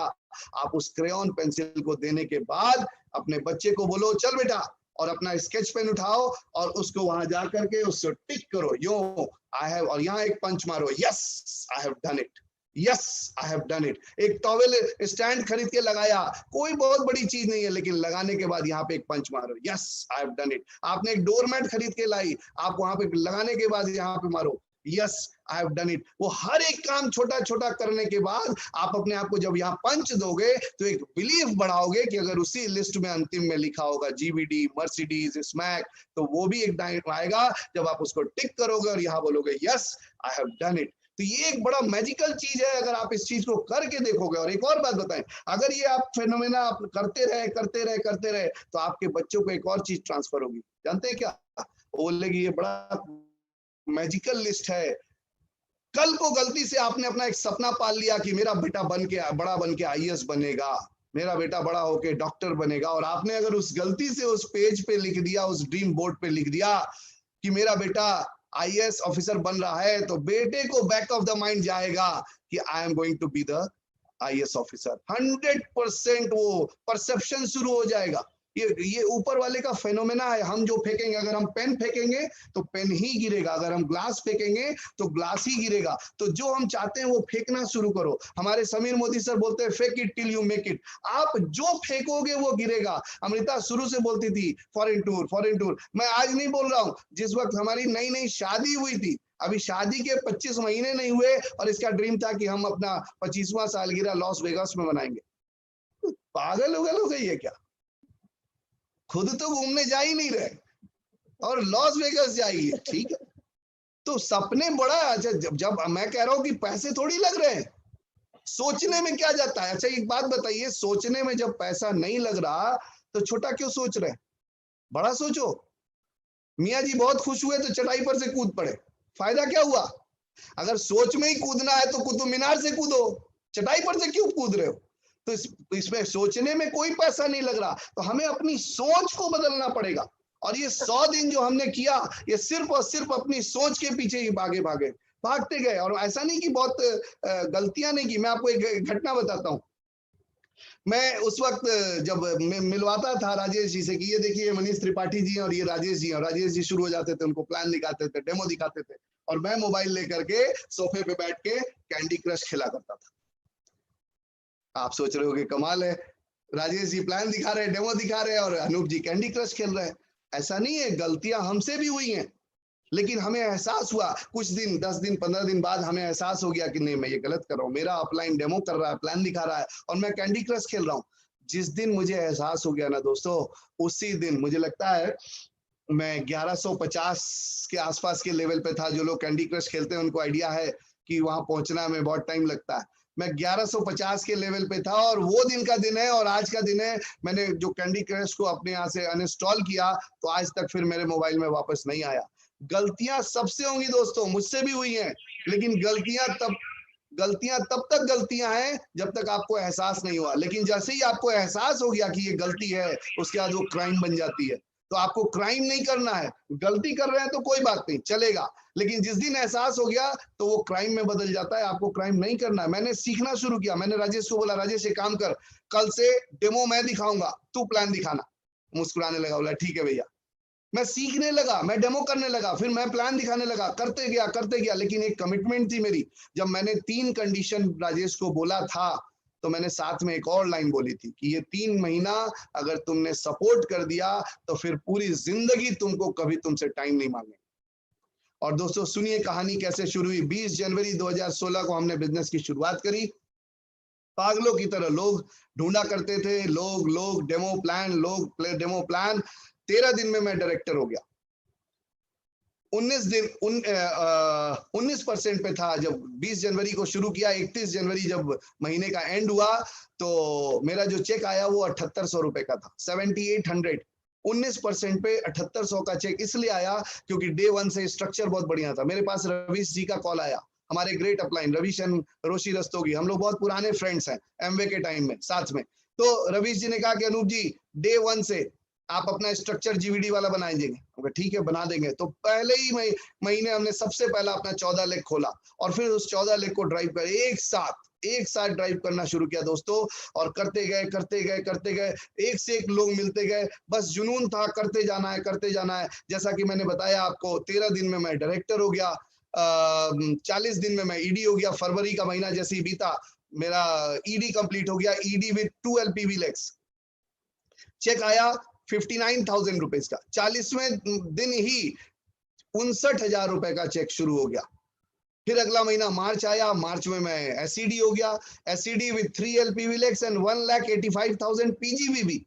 आप उस क्रेयॉन पेंसिल को देने के बाद अपने बच्चे को बोलो चल बेटा, और अपना स्केच पेन उठाओ और उसको वहां जा करके उसको टिक करो, यो आई हैव, और यहाँ एक पंच मारो, yes I have done it, yes I have done it. एक टॉवेल स्टैंड खरीद के लगाया, कोई बहुत बड़ी चीज नहीं है, लेकिन लगाने के बाद यहाँ पे एक पंच मारो, yes I have done it. आपने एक डोरमैट खरीद के लाई, आप वहां पे लगाने के बाद यहाँ पे मारो, yes I have done it. वो हर एक काम छोटा छोटा करने के बाद आप अपने आप को जब यहाँ पंच दोगे तो एक बिलीफ बढ़ाओगे कि अगर उसी लिस्ट में अंतिम में लिखा होगा जीवीडी, मर्सिडीज, स्मैक, तो वो भी एक टाइम आएगा जब आप उसको टिक करोगे और यहाँ बोलोगे yes I have done it. तो ये एक बड़ा मैजिकल चीज है, अगर आप इस चीज को करके देखोगे। और एक और बात बताएं, अगर ये आप फेनोमेना आप करते रहे तो आपके बच्चों को एक और चीज ट्रांसफर होगी, जानते हैं क्या? वो बोलेगी ये बड़ा मैजिकल लिस्ट है। कल को गलती से आपने अपना एक सपना पाल लिया कि मेरा बेटा बड़ा बन के आईएएस बनेगा, मेरा बेटा बड़ा होके डॉक्टर बनेगा, और आपने अगर उस गलती से उस पेज पे लिख दिया, उस ड्रीम बोर्ड पे लिख दिया कि मेरा बेटा आईएएस ऑफिसर बन रहा है, तो बेटे को बैक ऑफ द माइंड जाएगा कि I am going to be the IAS officer. 100% वो परसेप्शन शुरू हो जाएगा। ये ऊपर वाले का फेनोमेना है। हम जो फेंकेंगे, अगर हम पेन फेंकेंगे तो पेन ही गिरेगा, अगर हम ग्लास फेंकेंगे तो ग्लास ही गिरेगा। तो जो हम चाहते हैं वो फेंकना शुरू करो। हमारे समीर मोदी सर बोलते हैं fake it till you make it. आप जो फेंकोगे वो गिरेगा। अमृता शुरू से बोलती थी फॉरेन टूर। मैं आज नहीं बोल रहा हूँ, जिस वक्त हमारी नई नई शादी हुई थी, अभी शादी के 25 महीने नहीं हुए और इसका ड्रीम था कि हम अपना 25वां सालगिरह लॉस वेगास में मनाएंगे। पागल हो गई है क्या? खुद तो घूमने जा ही नहीं रहे और लॉस वेगास जाएगी, ठीक है? तो सपने बड़ा, अच्छा जब मैं कह रहा हूं कि पैसे थोड़ी लग रहे हैं, सोचने में क्या जाता है। अच्छा एक बात बताइए, सोचने में जब पैसा नहीं लग रहा तो छोटा क्यों सोच रहे? बड़ा सोचो। मियाँ जी बहुत खुश हुए तो चटाई पर से कूद पड़े, फायदा क्या हुआ? अगर सोच में ही कूदना है तो कुतुब मीनार से कूदो, चटाई पर से क्यों कूद रहे हो? तो इसमें सोचने में कोई पैसा नहीं लग रहा, तो हमें अपनी सोच को बदलना पड़ेगा। और ये 100 दिन जो हमने किया, ये सिर्फ और सिर्फ अपनी सोच के पीछे ही भागते गए। और ऐसा नहीं कि बहुत गलतियां नहीं की। मैं आपको एक घटना बताता हूँ। मैं उस वक्त जब मिलवाता था राजेश जी से कि ये देखिए मनीष त्रिपाठी जी और ये राजेश जी, और राजेश जी शुरू हो जाते थे, उनको प्लान दिखाते थे, डेमो दिखाते थे, और मैं मोबाइल लेकर के सोफे पे बैठ के कैंडी क्रश खेला करता था। आप सोच रहे हो कि कमाल है, राजेश जी प्लान दिखा रहे हैं, डेमो दिखा रहे हैं, और अनूप जी कैंडी क्रश खेल रहे हैं। ऐसा नहीं है, गलतियां हमसे भी हुई हैं, लेकिन हमें एहसास हुआ कुछ दिन, 10 दिन, 15 दिन बाद हमें एहसास हो गया कि नहीं मैं ये गलत कर रहा हूँ। मेरा अपलाइन डेमो कर रहा है, प्लान दिखा रहा है, और मैं कैंडी क्रश खेल रहा हूँ। जिस दिन मुझे एहसास हो गया ना दोस्तों, उसी दिन मुझे लगता है मैं 1150 के आसपास के लेवल पे था। जो लोग कैंडी क्रश खेलते हैं उनको आइडिया है कि वहां पहुंचना में बहुत टाइम लगता है। मैं 1150 के लेवल पे था, और वो दिन का दिन है और आज का दिन है। मैंने जो कैंडी क्रश को अपने यहाँ से अनइंस्टॉल किया तो आज तक फिर मेरे मोबाइल में वापस नहीं आया। गलतियां सबसे होंगी दोस्तों, मुझसे भी हुई हैं, लेकिन गलतियां तब तक गलतियां हैं जब तक आपको एहसास नहीं हुआ। लेकिन जैसे ही आपको एहसास हो गया कि ये गलती है, उसके बाद वो क्राइम बन जाती है। तो आपको क्राइम नहीं करना है, गलती कर रहे हैं तो कोई बात नहीं, चलेगा, लेकिन जिस दिन एहसास हो गया तो वो क्राइम में बदल जाता है। आपको क्राइम नहीं करना है। मैंने सीखना शुरू किया। मैंने राजेश को बोला, राजेश एक काम कर, कल से डेमो मैं दिखाऊंगा, तू प्लान दिखाना। मुस्कुराने लगा, बोला ठीक है भैया। मैं सीखने लगा, मैं डेमो करने लगा, फिर मैं प्लान दिखाने लगा, करते गया। लेकिन एक कमिटमेंट थी मेरी। जब मैंने 3 कंडीशन राजेश को बोला था तो मैंने साथ में एक और लाइन बोली थी कि ये 3 महीना अगर तुमने सपोर्ट कर दिया तो फिर पूरी जिंदगी तुमको कभी तुमसे टाइम नहीं मांगे। और दोस्तों सुनिए कहानी कैसे शुरू हुई। 20 जनवरी 2016 को हमने बिजनेस की शुरुआत करी। पागलों की तरह लोग ढूंढा करते थे, लोग डेमो प्लान। 13 दिन में मैं डायरेक्टर हो गया। 19% पे था जब 20 जनवरी को शुरू किया। 31 जनवरी जब महीने का एंड हुआ तो मेरा जो चेक आया वो 7800 रुपए का था, 7800। 19% पे 7800 का चेक इसलिए आया क्योंकि डे 1 से स्ट्रक्चर बहुत बढ़िया था। मेरे पास रवीश जी का कॉल आया, हमारे ग्रेट अपलाइन रवीश एंड रोशी रस्तोगी, हम लोग बहुत पुराने फ्रेंड्स हैं एमवे के टाइम में साथ में। तो रवीश जी ने कहा कि अनूप जी डे 1 से आप अपना स्ट्रक्चर जीवीडी वाला बना देंगे। ठीक है बना देंगे। तो पहले ही महीने हमने सबसे पहला अपना 14 लेग खोला और फिर उस 14 लेग को ड्राइव कर एक साथ ड्राइव करना शुरू किया दोस्तों। और करते गए, एक से एक लोग मिलते गए, बस जुनून था, करते जाना है। जैसा कि मैंने बताया आपको, 13 दिन में मैं डायरेक्टर हो गया, 40 दिन में मैं ईडी हो गया। फरवरी का महीना जैसे ही बीता मेरा ईडी कंप्लीट हो गया, ED with 2 LPV legs. Check आया 59,000 रुपीज का। 40वें दिन ही 59,000 रुपए का चेक शुरू हो गया। फिर अगला महीना मार्च आया, मार्च में मैं एसईडी हो गया, SED with 3 LPV legs and 1,85,000 PGBB।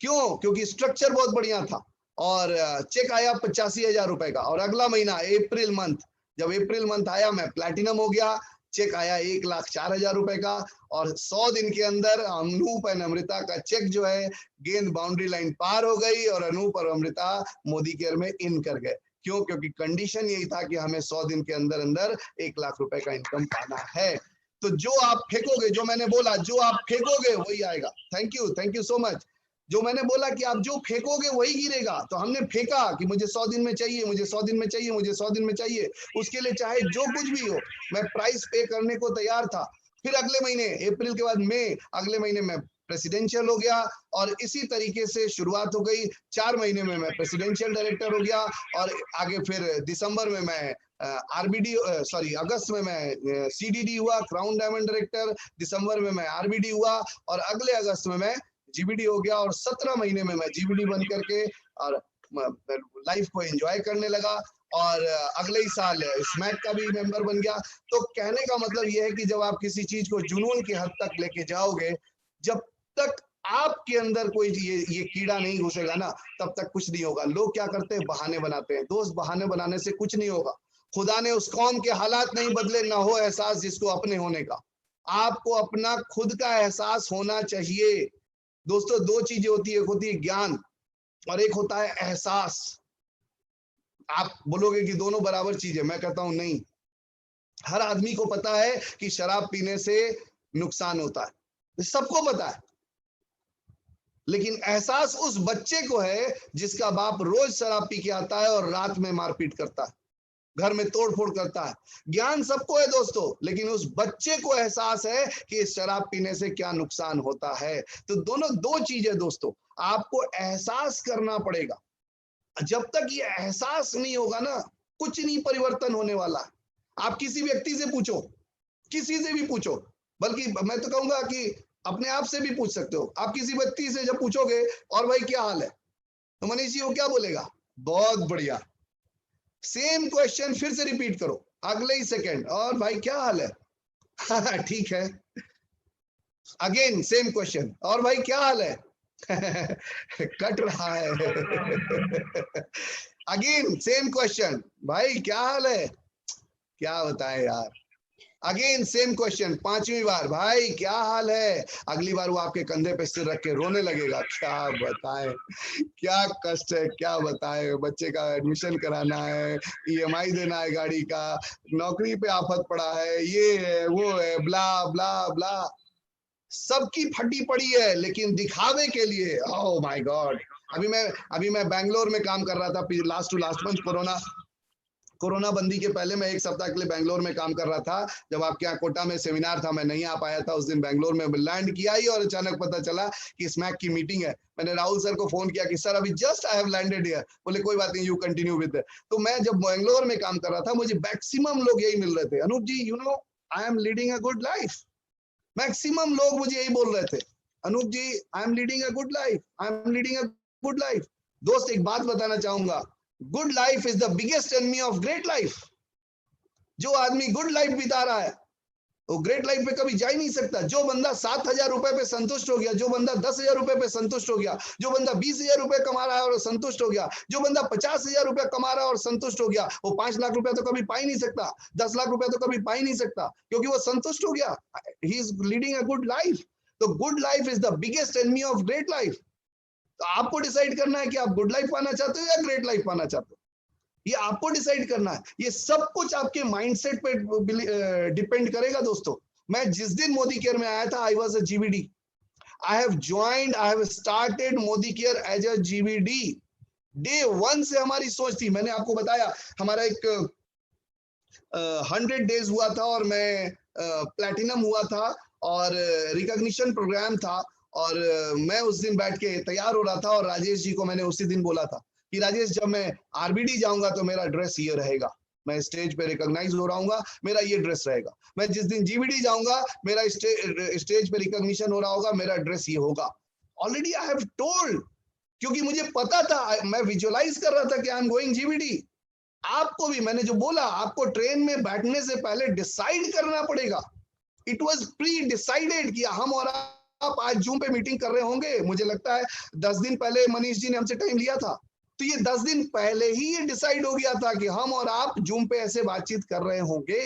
क्यों? क्योंकि स्ट्रक्चर बहुत बढ़िया था। और चेक आया 85,000 रुपए का। और अगला महीना अप्रैल मंथ, जब अप्रैल मंथ आया मैं प्लैटिनम हो गया, चेक आया 1,04,000 रुपए का। और 100 दिन के अंदर अनूप एंड अमृता का चेक जो है गेंद बाउंड्री लाइन पार हो गई और अनूप और अमृता मोदी केयर में इन कर गए। क्यों? क्योंकि कंडीशन यही था कि हमें 100 दिन के अंदर अंदर 1 लाख रुपए का इनकम पाना है। तो जो आप फेंकोगे, जो मैंने बोला, जो आप फेंकोगे वही आएगा। Thank you so much. जो मैंने बोला कि आप जो फेंकोगे वही गिरेगा। तो हमने फेंका कि मुझे 100 दिन में चाहिए, मुझे 100 दिन में चाहिए, मुझे 100 दिन में चाहिए। उसके लिए चाहे जो कुछ भी हो मैं प्राइस पे करने को तैयार था। फिर अगले महीने अप्रैल के बाद मई, अगले महीने में प्रेसिडेंशियल हो गया और इसी तरीके से शुरुआत हो गई। 4 महीने में मैं प्रेसिडेंशियल डायरेक्टर हो गया और आगे फिर दिसंबर में मैं अगस्त में मैं CDD हुआ, क्राउन डायमंड डायरेक्टर। दिसंबर में मैं RBD हुआ और अगले अगस्त में मैं GBD हो गया। और 17 महीने में मैं GBD बन करके और लाइफ को एंजॉय करने लगा। और अगले ही साल स्मैक का भी मेंबर बन गया। तो कहने का मतलब यह है कि जब आप किसी चीज को जुनून की हद तक लेके जाओगे, जब तक आपके अंदर कोई ये कीड़ा नहीं घुसेगा ना, तब तक कुछ नहीं होगा। लोग क्या करते हैं? बहाने बनाते हैं। दोस्त, बहाने बनाने से कुछ नहीं होगा। खुदा ने उस कौम के हालात नहीं बदले, ना हो एहसास जिसको अपने होने का। आपको अपना खुद का एहसास होना चाहिए। दोस्तों 2 चीजें होती है, एक होती है ज्ञान और एक होता है एहसास। आप बोलोगे कि दोनों बराबर चीज है, मैं कहता हूं नहीं। हर आदमी को पता है कि शराब पीने से नुकसान होता है, सबको पता है। लेकिन एहसास उस बच्चे को है जिसका बाप रोज शराब पी के आता है और रात में मारपीट करता है, घर में तोड़फोड़ करता है। ज्ञान सबको है दोस्तों, लेकिन उस बच्चे को एहसास है कि इस शराब पीने से क्या नुकसान होता है। तो दोनों 2 चीजें दोस्तों, आपको एहसास करना पड़ेगा। जब तक ये एहसास नहीं होगा ना, कुछ नहीं परिवर्तन होने वाला। आप किसी व्यक्ति से पूछो, किसी से भी पूछो, बल्कि मैं तो कहूंगा कि अपने आप से भी पूछ सकते हो। आप किसी व्यक्ति से जब पूछोगे और भाई क्या हाल है, तो मनीष जी वो क्या बोलेगा? बहुत बढ़िया। सेम क्वेश्चन फिर से रिपीट करो अगले ही सेकंड, और भाई क्या हाल है? ठीक है। अगेन सेम क्वेश्चन, और भाई क्या हाल है? कट रहा है। अगेन सेम क्वेश्चन, भाई क्या हाल है? क्या बताएं यार। अगेन सेम क्वेश्चन 5वीं बार, भाई क्या हाल है? अगली बार वो आपके कंधे पे सिर रख के रोने लगेगा। क्या बताएं, क्या कष्ट है, क्या बताएं। बच्चे का एडमिशन कराना है, EMI देना है गाड़ी का, नौकरी पे आफत पड़ा है, ये है वो है, ब्ला ब्ला ब्ला, सबकी फटी पड़ी है, लेकिन दिखावे के लिए। Oh my god. अभी मैं बैंगलोर में काम कर रहा था last to last month. Corona बंदी के पहले मैं 1 सप्ताह के लिए बैंगलोर में काम कर रहा था। जब आपके यहाँ कोटा में सेमिनार था, मैं नहीं आ पाया था। उस दिन बैंगलोर में लैंड किया ही और अचानक पता चला कि स्मैक की मीटिंग है। मैंने राहुल सर को फोन किया कि सर अभी just I have landed here. बोले कोई बात नहीं, यू कंटिन्यू विद। तो मैं जब बैंगलोर में काम कर रहा था, मुझे मैक्सिमम लोग यही मिल रहे थे, Anoop ji you know I am leading a good life, maximum लोग मुझे यही बोल रहे थे, Anoop ji I am leading a good life, I am leading a good life. दोस्त एक बात बताना चाहूंगा, good life is the biggest enemy of great life. जो आदमी गुड लाइफ बिता रहा है वो ग्रेट लाइफ पे कभी जा ही नहीं सकता। जो बंदा 7,000 रुपए पे संतुष्ट हो गया, जो बंदा 10,000 रुपए पे संतुष्ट हो गया, जो बंदा 20,000 रुपए कमा रहा है और संतुष्ट हो गया, जो बंदा 50,000 रुपए कमा रहा है और संतुष्ट हो गया, वो 5 लाख रुपए तो कभी पा ही नहीं सकता, 10 लाख रुपए तो कभी पा ही नहीं सकता, क्योंकि वो संतुष्ट हो गया। He is leading a good life. तो good life is the biggest enemy of great life. तो आपको डिसाइड करना है कि आप गुड लाइफ पाना चाहते हो या ग्रेट लाइफ पाना चाहते हो, ये आपको डिसाइड करना है। ये सब कुछ आपके माइंडसेट पे डिपेंड करेगा दोस्तों। मैं जिस दिन मोदी केयर में आया था, I was a GVD. I have started Modi care as a GVD. Day 1 से हमारी सोच थी, मैंने आपको बताया हमारा एक 100 डेज हुआ था और मैं प्लैटिनम हुआ था और रिकॉग्निशन प्रोग्राम था, और मैं उस दिन बैठ के तैयार हो रहा था और राजेश जी को मैंने उसी दिन बोला था कि राजेश जब मैं आरबीडी जाऊंगा तो मेरा ड्रेस ये रहेगा, मैं स्टेज पे रिकॉग्नाइज हो रहा हूँ, मेरा ये ड्रेस रहेगा। मैं जिस दिन जीवीडी जाऊंगा मेरा स्टेज पे रिकॉग्निशन हो रहा होगा, मेरा ड्रेस ये होगा। ऑलरेडी आई हैव टोल्ड, क्योंकि मुझे पता था, मैं विजुअलाइज कर रहा था कि आई एम गोइंग जीवीडी। आपको भी मैंने जो बोला, आपको ट्रेन में बैठने से पहले डिसाइड करना पड़ेगा। इट वाज प्री डिसाइडेड कि हम और आप आज जूम पे मीटिंग कर रहे होंगे। मुझे लगता है 10 दिन पहले मनीष जी ने हमसे टाइम लिया था, तो ये 10 दिन पहले ही ये डिसाइड हो गया था कि हम और आप जूम पे ऐसे बातचीत कर रहे होंगे।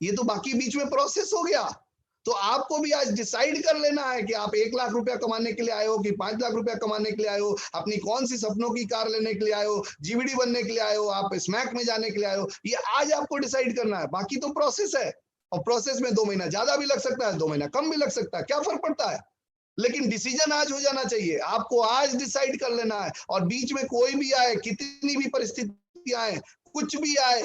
ये तो बाकी बीच में प्रोसेस हो गया। तो आपको भी आज डिसाइड कर लेना है कि आप 1 लाख रुपया कमाने के लिए आए हो कि 5 लाख रुपया कमाने के लिए आए हो, अपनी कौन सी सपनों की कार लेने के लिए आए हो, जीवीडी बनने के लिए आए हो, आप स्मैक में जाने के लिए आए हो। ये आज आपको डिसाइड करना है। बाकी तो प्रोसेस है, और प्रोसेस में 2 महीना ज्यादा भी लग सकता है, 2 महीना कम भी लग सकता है, क्या फर्क पड़ता है। लेकिन डिसीजन आज हो जाना चाहिए, आपको आज डिसाइड कर लेना है। और बीच में कोई भी आए, कितनी भी परिस्थितियां आए, कुछ भी आए,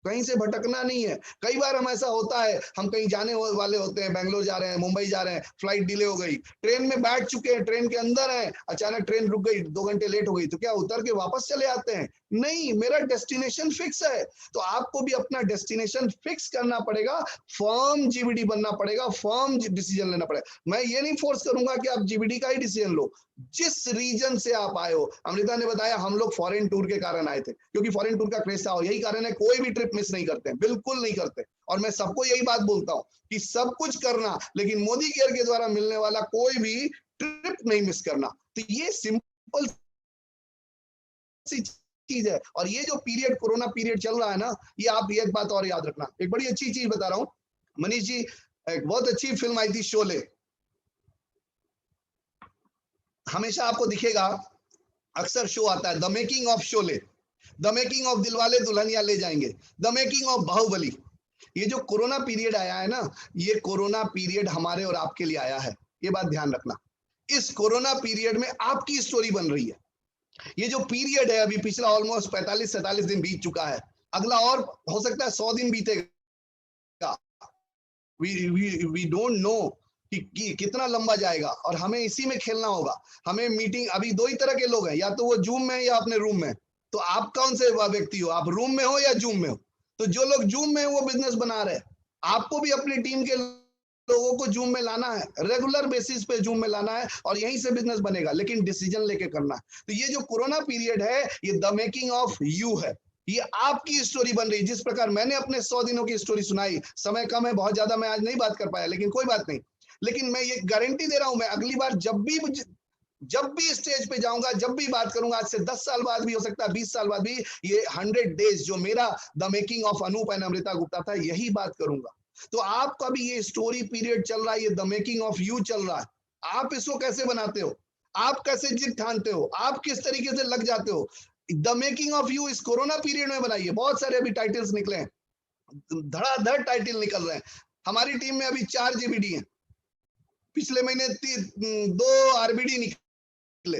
कहीं से भटकना नहीं है। कई बार हम ऐसा होता है, हम कहीं जाने वाले होते हैं, बेंगलोर जा रहे हैं, मुंबई जा रहे हैं, फ्लाइट डिले हो गई, ट्रेन में बैठ चुके हैं, ट्रेन के अंदर हैं, अचानक ट्रेन रुक गई, 2 घंटे लेट हो गई, तो क्या उतर के वापस चले आते हैं? नहीं, मेरा डेस्टिनेशन फिक्स है। तो आपको भी अपना डेस्टिनेशन फिक्स करना पड़ेगा, फर्म जीवीडी बनना पड़ेगा, फर्म डिसीजन लेना पड़ेगा। मैं ये नहीं फोर्स करूंगा कि आप जीवीडी का ही डिसीजन लो, जिस रीजन से आप आए हो। अमृता ने बताया हम लोग फॉरेन टूर के कारण आए थे, क्योंकि फॉरेन टूर का क्रेज था, और यही कारण है कोई भी ट्रिप मिस नहीं करते, बिल्कुल नहीं करते। और मैं सबको यही बात बोलता हूं कि सब कुछ करना, लेकिन मोदी केयर के द्वारा मिलने वाला कोई भी ट्रिप नहीं मिस करना। तो ये सिंपल सी चीज है। और ये जो पीरियड, कोरोना पीरियड चल रहा है ना, ये आप एक बात और याद रखना, एक बड़ी अच्छी चीज बता रहा हूं। मनीष जी, एक बहुत अच्छी फिल्म आई थी शोले, हमेशा आपको दिखेगा, अक्सर शो आता है the making of Sholay, the making of Dilwale Dulhania ले जाएंगे, द मेकिंग ऑफ बाहुबली। ये जो कोरोना पीरियड आया है ना, ये कोरोना पीरियड हमारे और आपके लिए आया है, ये बात ध्यान रखना। इस कोरोना पीरियड में आपकी स्टोरी बन रही है। ये जो पीरियड है, अभी पिछला ऑलमोस्ट 45-47 दिन बीत चुका है, अगला और हो सकता है 100 दिन बीतेगा। वी डोंट नो कि कितना लंबा जाएगा, और हमें इसी में खेलना होगा। हमें मीटिंग, अभी 2 ही तरह के लोग हैं, या तो वो जूम में या अपने रूम में। तो आप कौन से व्यक्ति हो, आप रूम में हो या जूम में हो? तो जो लोग जूम में वो बिजनेस बना रहे हैं, आपको भी अपनी टीम के लोगों को जूम में लाना है, रेगुलर बेसिस पे जूम में लाना है, और यहीं से बिजनेस बनेगा, लेकिन डिसीजन लेके करना है। तो ये जो कोरोना पीरियड है, ये द मेकिंग ऑफ यू है, ये आपकी स्टोरी बन रही है। जिस प्रकार मैंने अपने 100 दिनों की स्टोरी सुनाई, समय कम है, बहुत ज्यादा मैं आज नहीं बात कर पाया, लेकिन कोई बात नहीं। लेकिन मैं ये गारंटी दे रहा हूं, मैं अगली बार जब भी स्टेज पे जाऊंगा, जब भी बात करूंगा, आज से 10 साल बाद भी हो सकता है, 20 साल बाद भी, ये 100 डेज जो मेरा the making of Anoop and Amrita Gupta था, यही बात करूंगा। तो आपका भी ये स्टोरी पीरियड चल रहा है, ये द मेकिंग ऑफ यू चल रहा है। आप इसको कैसे बनाते हो, आप कैसे जिद ठानते हो, आप किस तरीके से लग जाते हो। द मेकिंग ऑफ यू इस कोरोना पीरियड में बनाइए। बहुत सारे अभी टाइटल्स निकले हैं, धड़ाधड़ टाइटल निकल रहे हैं। हमारी टीम में अभी 4 जीबीडी हैं, पिछले महीने 2 आरबीडी निकले,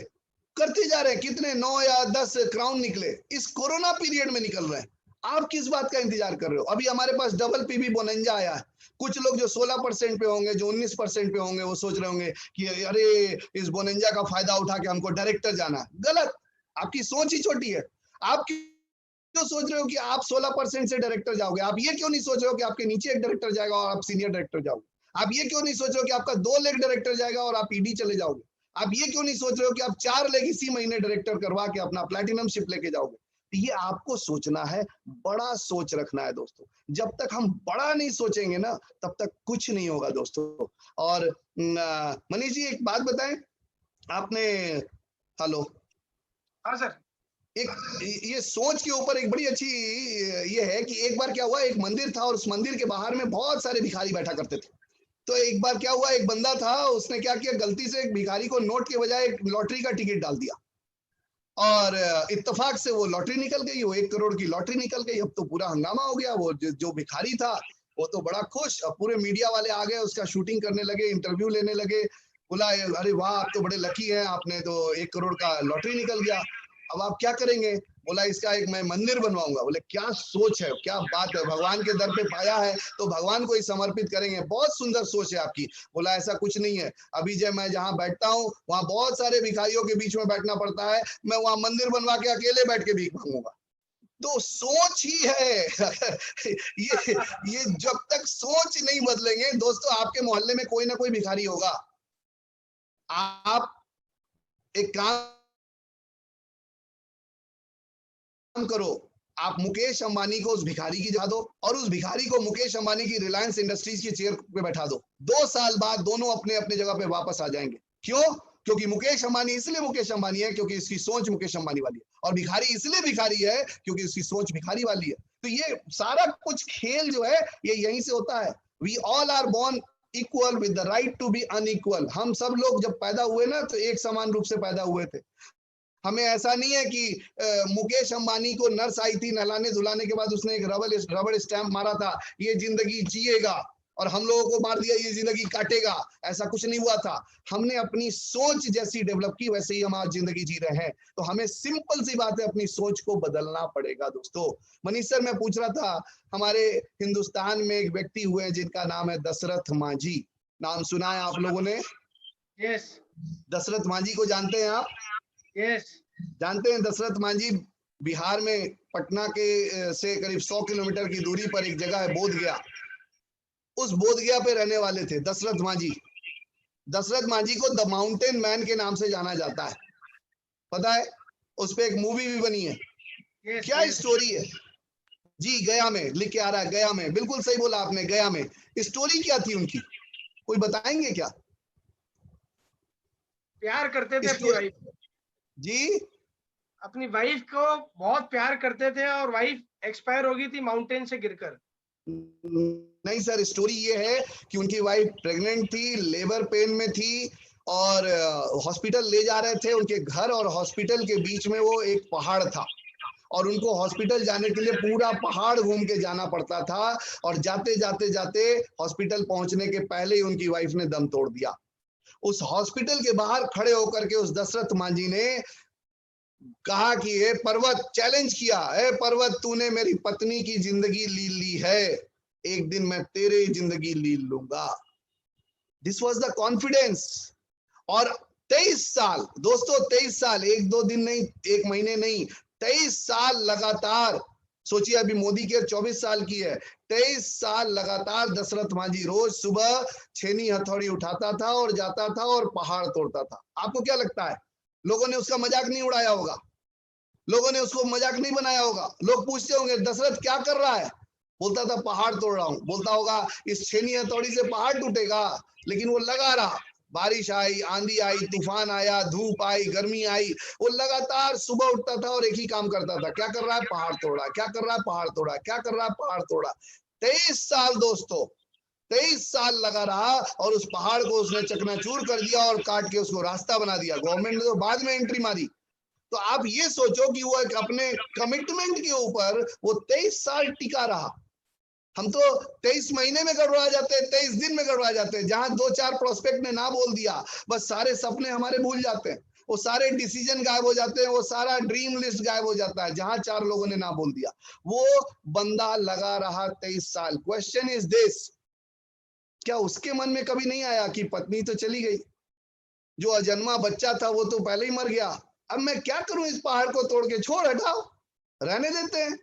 करते जा रहे हैं, कितने 9 या 10 क्राउन निकले, इस कोरोना पीरियड में निकल रहे हैं। आप किस बात का इंतजार कर रहे हो? अभी हमारे पास डबल पीबी बोनंजा आया है। कुछ लोग जो 16% पे होंगे, जो 19% पे होंगे, वो सोच रहे होंगे कि अरे इस बोनंजा का फायदा उठा के हमको डायरेक्टर जाना है। गलत, आपकी सोच ही छोटी है। आप क्यों सोच रहे हो कि आप 16% से डायरेक्टर जाओगे? आप ये क्यों नहीं सोच रहे हो कि आपके नीचे एक डायरेक्टर जाएगा और आप सीनियर डायरेक्टर जाओगे? आप ये क्यों नहीं सोच रहे हो कि आपका 2 लेग डायरेक्टर जाएगा और आप ईडी चले जाओगे? आप ये क्यों नहीं सोच रहे हो कि आप 4 लेग इसी महीने डायरेक्टर करवा के अपना प्लैटिनम शिप लेके जाओगे? ये आपको सोचना है, बड़ा सोच रखना है दोस्तों। जब तक हम बड़ा नहीं सोचेंगे ना, तब तक कुछ नहीं होगा दोस्तों। और मनीष जी एक बात बताएं, आपने हेलो, हाँ सर। एक ये सोच के ऊपर एक बड़ी अच्छी ये है कि एक बार क्या हुआ, एक मंदिर था और उस मंदिर के बाहर में बहुत सारे भिखारी बैठा करते थे। तो एक बार क्या हुआ, एक बंदा था, उसने क्या किया, गलती से एक भिखारी को नोट के बजाय एक लॉटरी का टिकट डाल दिया और इत्तेफाक से वो लॉटरी निकल गई, वो 1 करोड़ की लॉटरी निकल गई। अब तो पूरा हंगामा हो गया। वो जो भिखारी था वो तो बड़ा खुश, अब पूरे मीडिया वाले आ गए, उसका शूटिंग करने लगे, इंटरव्यू लेने लगे। बोला अरे वाह, आप तो बड़े लकी हैं, आपने तो 1 करोड़ का लॉटरी निकल गया, अब आप क्या करेंगे? बोला इसका एक मैं मंदिर बनवाऊंगा। बोले क्या सोच है, क्या बात है, भगवान के दर पे पाया है तो भगवान को ही समर्पित करेंगे, बहुत सुंदर सोच है आपकी। बोला ऐसा कुछ नहीं है, अभी जब मैं जहाँ बैठता हूँ वहां बहुत सारे भिखारियों के बीच में बैठना पड़ता है, मैं वहां मंदिर बनवा के अकेले बैठ के भीख मांगूंगा। तो सोच ही है ये जब तक सोच नहीं बदलेंगे दोस्तों, आपके मोहल्ले में कोई ना कोई भिखारी होगा। आप एक काम करो, आप मुकेश अंबानी को उस भिखारी की जगह दो और उस भिखारी को मुकेश अंबानी की रिलायंस इंडस्ट्रीज की चेयर पे बैठा दो। 2 साल बाद दोनों अपने अपने जगह पे वापस आ जाएंगे। क्यों? क्योंकि मुकेश अंबानी इसलिए मुकेश अंबानी है क्योंकि इसकी सोच मुकेश अंबानी वाली है, और भिखारी इसलिए भिखारी है क्योंकि इसकी सोच भिखारी वाली है। तो ये सारा कुछ खेल जो है ये यहीं से होता है। We all are born equal with the right to be unequal. हम सब लोग जब पैदा हुए ना तो एक समान रूप से पैदा हुए थे। हमें ऐसा नहीं है कि मुकेश अंबानी को नर्स आई थी नहलाने धुलाने के बाद उसने एक रबड़ स्टैंप मारा था, ये जिंदगी जिएगा, और हम लोगों को मार दिया ये जिंदगी काटेगा। ऐसा कुछ नहीं हुआ था। हमने अपनी सोच जैसी डेवलप की वैसे ही हम आज जिंदगी जी रहे हैं। तो हमें सिंपल सी बात है, अपनी सोच को बदलना पड़ेगा दोस्तों। मनीष सर, मैं पूछ रहा था, हमारे हिंदुस्तान में एक व्यक्ति हुए जिनका नाम है दशरथ मांझी। नाम सुना है आप लोगों ने? यस। दशरथ मांझी को जानते हैं आप? यस। जानते हैं दशरथ मांझी बिहार में पटना के से करीब 100 किलोमीटर की दूरी पर एक जगह है बोधगया। उस बोधगया पे रहने वाले थे दशरथ मांझी। दशरथ मांझी को द माउंटेन मैन के नाम से जाना जाता है, पता है? उस पे एक मूवी भी बनी है। क्या स्टोरी है जी? गया में लिख के आ रहा है, गया में, बिल्कुल सही बोला आपने, गया में। स्टोरी क्या थी उनकी, कोई बताएंगे क्या? प्यार करते थे अपनी वाइफ जी, अपनी वाइफ को बहुत प्यार करते थे और वाइफ एक्सपायर हो गई थी माउंटेन से गिरकर। नहीं सर, स्टोरी ये है कि उनकी वाइफ प्रेग्नेंट थी, लेबर पेन में थी और हॉस्पिटल ले जा रहे थे। उनके घर और हॉस्पिटल के बीच में वो एक पहाड़ था और उनको हॉस्पिटल जाने के लिए पूरा पहाड़ घूम के जाना पड़ता था, और जाते जाते जाते हॉस्पिटल पहुंचने के पहले ही उनकी वाइफ ने दम तोड़ दिया। उस हॉस्पिटल के बाहर खड़े होकर के उस दशरथ मांझी ने कहा कि हे पर्वत, चैलेंज किया, हे पर्वत, तूने मेरी पत्नी की जिंदगी ली है, एक दिन मैं तेरी जिंदगी ली लूंगा। This was the confidence. और 23 साल दोस्तों, 23 साल, 1-2 दिन नहीं, 1 महीने नहीं, 23 साल लगातार। सोचिए अभी मोदी की 24 साल की है, 23 साल लगातार दशरथ मांझी रोज सुबह छेनी हथौड़ी उठाता था और जाता था और पहाड़ तोड़ता था। आपको क्या लगता है, लोगों ने उसका मजाक नहीं उड़ाया होगा? लोगों ने उसको मजाक नहीं बनाया होगा? लोग पूछते होंगे दशरथ क्या कर रहा है? बोलता था पहाड़ तोड़ रहा हूं। बोलता होगा इस छेनी हथौड़ी से पहाड़ टूटेगा, लेकिन वो लगा रहा। बारिश आई, आंधी आई, तूफान आया, धूप आई, गर्मी आई, वो लगातार सुबह उठता था और एक ही काम करता था, क्या कर रहा है? पहाड़ तोड़ा। क्या कर रहा है? पहाड़ तोड़ा। क्या कर रहा है? पहाड़ तोड़ा। 23 साल दोस्तों, 23 साल लगा रहा और उस पहाड़ को उसने चकनाचूर कर दिया और काट के उसको रास्ता बना दिया। गवर्नमेंट ने तो बाद में एंट्री मारी। तो आप ये सोचो कि वो एक अपने कमिटमेंट के ऊपर वो 23 साल टिका रहा। हम तो 23 महीने में गड़बड़ा जाते हैं, 23 दिन में गड़बड़ा जाते हैं। जहां 2-4 प्रोस्पेक्ट ने ना बोल दिया, बस सारे सपने हमारे भूल जाते हैं, वो सारे डिसीजन गायब हो जाते हैं, वो सारा ड्रीम लिस्ट गायब हो जाता है जहां 4 लोगों ने ना बोल दिया। वो बंदा लगा रहा 23 साल। क्वेश्चन इज दिस, क्या उसके मन में कभी नहीं आया कि पत्नी तो चली गई, जो अजन्मा बच्चा था वो तो पहले ही मर गया, अब मैं क्या करूं? इस पहाड़ को तोड़ के छोड़, हटाओ, रहने देते हैं,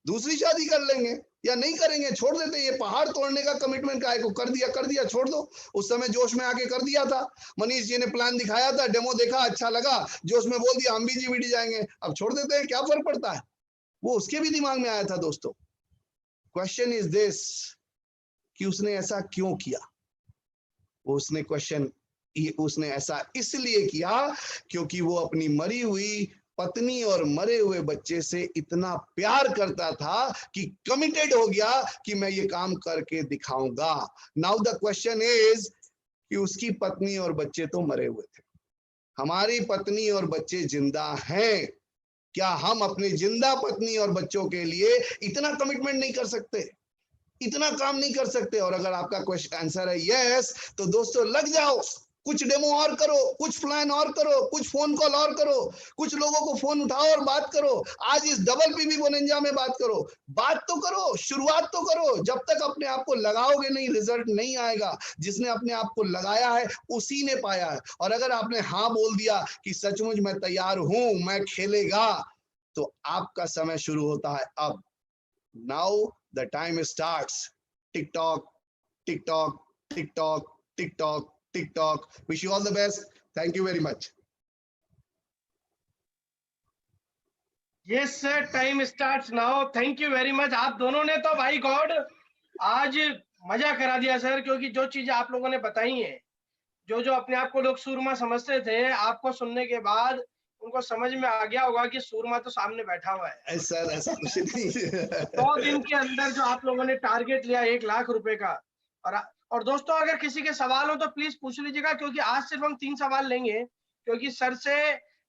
दूसरी शादी कर लेंगे, या नहीं करेंगे, छोड़ देते। ये पहाड़ तोड़ने का कमिटमेंट का को कर दिया, छोड़ दो। उस समय जोश में आके कर दिया था, मनीष जी ने प्लान दिखाया था, डेमो देखा, अच्छा लगा, जोश में बोल दिया हम भी जीवीडी जाएंगे, अब छोड़ देते हैं, क्या फर्क पड़ता है। वो उसके भी दिमाग में आया था दोस्तों। क्वेश्चन इज दिस कि उसने ऐसा क्यों किया। उसने ऐसा इसलिए किया क्योंकि वो अपनी मरी हुई पत्नी और मरे हुए बच्चे से इतना प्यार करता था कि कमिटेड हो गया कि मैं ये काम करके दिखाऊंगा। नाउ द क्वेश्चन इज कि उसकी पत्नी और बच्चे तो मरे हुए थे, हमारी पत्नी और बच्चे जिंदा हैं। क्या हम अपनी जिंदा पत्नी और बच्चों के लिए इतना कमिटमेंट नहीं कर सकते, इतना काम नहीं कर सकते? और अगर आपका क्वेश्चन आंसर है यस, तो दोस्तों लग जाओ, कुछ डेमो और करो, कुछ प्लान और करो, कुछ फोन कॉल और करो, कुछ लोगों को फोन उठाओ और बात करो। आज इस डबल पीवी बोनंजा में बात करो, बात तो करो, शुरुआत तो करो। जब तक अपने आप को लगाओगे नहीं, रिजल्ट नहीं आएगा। जिसने अपने आप को लगाया है उसी ने पाया है। और अगर आपने हाँ बोल दिया कि सचमुच मैं तैयार हूं, मैं खेलेगा, तो आपका समय शुरू होता है अब। Now the time starts. TikTok, TikTok, TikTok, TikTok, TikTok. Wish you all the best. Thank you very much. Yes sir, time starts now. Thank you very much. आप दोनों ने तो भाई गॉड आज मजा करा दिया सर, क्योंकि जो चीजें आप लोगों ने बताई हैं, जो अपने आप को लोग सूरमा समझते थे, आपको सुनने के बाद उनको समझ में आ गया होगा कि सूरमा तो सामने बैठा हुआ है। सर ऐसा कुछ नहीं। 100 दिन के अंदर जो आप लोगों ने टारगेट लिया 1 लाख रुपए का। और दोस्तों अगर किसी के सवाल हो तो प्लीज पूछ लीजिएगा, क्योंकि आज सिर्फ हम 3 सवाल लेंगे, क्योंकि सर से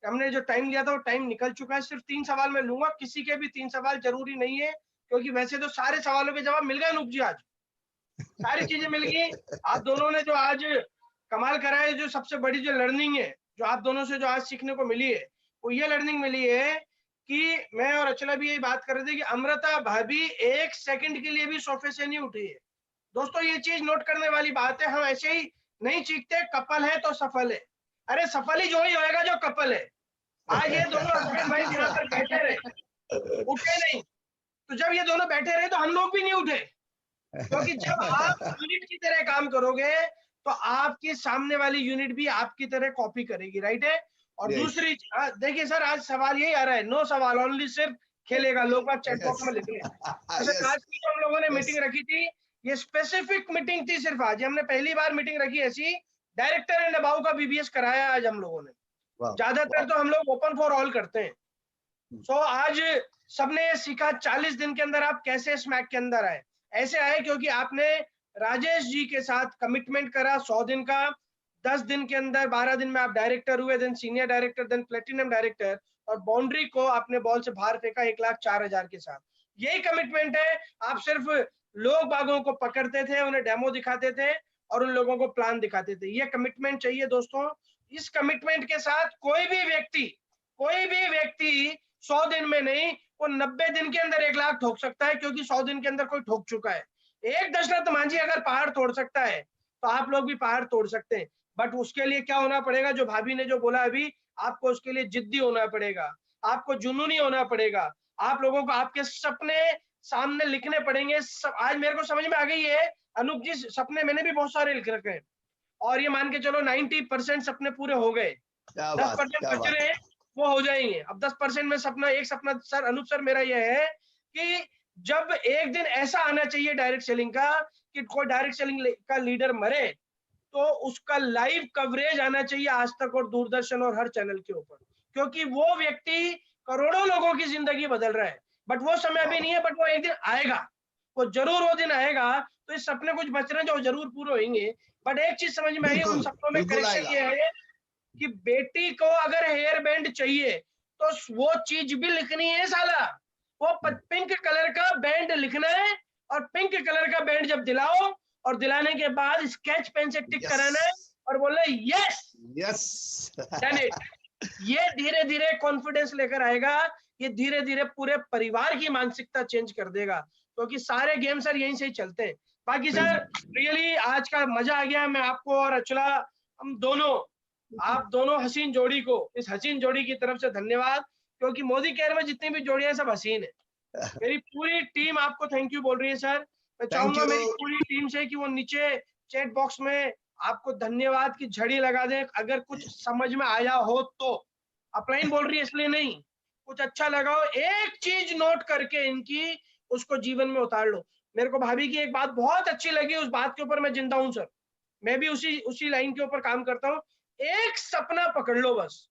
हमने जो टाइम लिया था वो टाइम निकल चुका है। सिर्फ 3 सवाल मैं लूंगा, किसी के भी 3 सवाल जरूरी नहीं है, क्योंकि वैसे तो सारे सवालों के जवाब मिल गए अनूप जी, आज सारी चीजें मिल गई। आप दोनों ने जो आज कमाल करा है, जो सबसे बड़ी जो लर्निंग है, जो आप दोनों से जो आज सीखने को मिली है, वो ये लर्निंग मिली है कि मैं और अचला भी यही बात कर रहे थे कि अमृता भाभी 1 सेकंड के लिए भी सोफे से नहीं उठी है। दोस्तों ये चीज नोट करने वाली बात है, हम ऐसे ही नहीं चीखते कपल है तो सफल है। अरे सफल ही जो ही होएगा जो कपल है। आज ये दोनों हस्बैंड वाइफ यहाँ पर बैठे रहे, उठे नहीं, तो जब ये दोनों बैठे रहे तो हम लोग भी नहीं उठे, क्योंकि जब आप यूनिट की तरह काम करोगे तो आपकी सामने वाली यूनिट भी आपकी तरह कॉपी करेगी, राइट है। और दूसरी देखिए सर, आज सवाल यही आ रहा है, नो सवाल, ओनली सिर्फ खेलेगा। लोग बात चैट बॉक्स में लिख लें। अच्छा आज की जो हम लोगों ने मीटिंग रखी थी, ये स्पेसिफिक मीटिंग थी सिर्फ आज। हमने पहली बार मीटिंग रखी ऐसी, डायरेक्टर एंड अबाउ का बीबीएस कराया आज हम लोगों ने। ज्यादातर तो हम लोग ओपन फॉर ऑल करते हैं। सो आज सबने ये सीखा 40 दिन के अंदर आप कैसे स्मैक के अंदर आए। ऐसे आए क्योंकि आपने राजेश जी के साथ कमिटमेंट करा 100 दिन का। 10 दिन के अंदर 12 दिन में आप डायरेक्टर हुए, then senior director, then platinum director, और बाउंड्री को आपने बॉल से बाहर फेंका 1,04,000 के साथ। यही कमिटमेंट है। आप सिर्फ लोग बागों को पकड़ते थे, उन्हें डेमो दिखाते थे और उन लोगों को प्लान दिखाते थे। ये कमिटमेंट चाहिए दोस्तों। इस कमिटमेंट के साथ कोई भी व्यक्ति 100 दिन में नहीं, वो 90 दिन के अंदर 1 लाख ठोक सकता है, क्योंकि 100 दिन के अंदर कोई ठोक चुका है। एक दशरथ मांझी अगर पहाड़ तोड़ सकता है तो आप लोग भी पहाड़ तोड़ सकते हैं। बट उसके लिए क्या होना पड़ेगा, जो भाभी ने जो बोला अभी, आपको उसके लिए जिद्दी होना पड़ेगा, आपको जुनूनी होना पड़ेगा, आप लोगों को आपके सपने सामने लिखने पड़ेंगे। आज मेरे को समझ में आ गई है अनूप जी, सपने मैंने भी बहुत सारे लिख रखे हैं, और ये मान के चलो 90% सपने पूरे हो गए, 10% बच रहे हैं, वो हो जाएंगे। अब 10% में सपना, एक सपना सर अनूप सर मेरा ये है कि जब एक दिन ऐसा आना चाहिए डायरेक्ट सेलिंग का कि कोई डायरेक्ट सेलिंग का लीडर मरे तो उसका लाइव कवरेज आना चाहिए आज तक और दूरदर्शन और हर चैनल के ऊपर, क्योंकि वो व्यक्ति करोड़ों लोगों की जिंदगी बदल रहा है। बट वो समय अभी नहीं है, बट वो एक दिन आएगा, वो जरूर वो दिन आएगा। तो इस सपने कुछ बच रहे हैं जो जरूर पूरे होंगे। बट एक चीज समझ में आई, उन सपनों में करेक्शन ये है कि बेटी को अगर हेयर बैंड चाहिए तो वो चीज भी लिखनी है साला, वो पिंक कलर का बैंड लिखना है, और पिंक कलर का बैंड जब दिलाओ और दिलाने के बाद स्केच पेन से टिक कराना है और बोलना यस यस डन इट। ये धीरे धीरे कॉन्फिडेंस लेकर आएगा, ये धीरे धीरे पूरे परिवार की मानसिकता चेंज कर देगा, क्योंकि सारे गेम सर यहीं से ही चलते हैं। बाकी सर रियली आज का मजा आ गया। मैं आपको और अचला, हम दोनों, आप दोनों हसीन जोड़ी को, इस हसीन जोड़ी की तरफ से धन्यवाद, क्योंकि मोदी केयर में जितनी भी जोड़ियां सब हसीन है। मेरी पूरी टीम आपको थैंक यू बोल रही है सर। मैं चाहूंगा you. मेरी पूरी टीम से कि वो नीचे चैट बॉक्स में आपको धन्यवाद की झड़ी लगा दें, अगर कुछ समझ में आया हो तो। अपलाइन बोल रही है इसलिए नहीं, कुछ अच्छा लगा हो, एक चीज नोट करके इनकी उसको जीवन में उतार लो। मेरे को भाभी की एक बात बहुत अच्छी लगी, उस बात के ऊपर मैं जिंदा हूँ सर। मैं भी उसी लाइन के ऊपर काम करता हूँ। एक सपना पकड़ लो, बस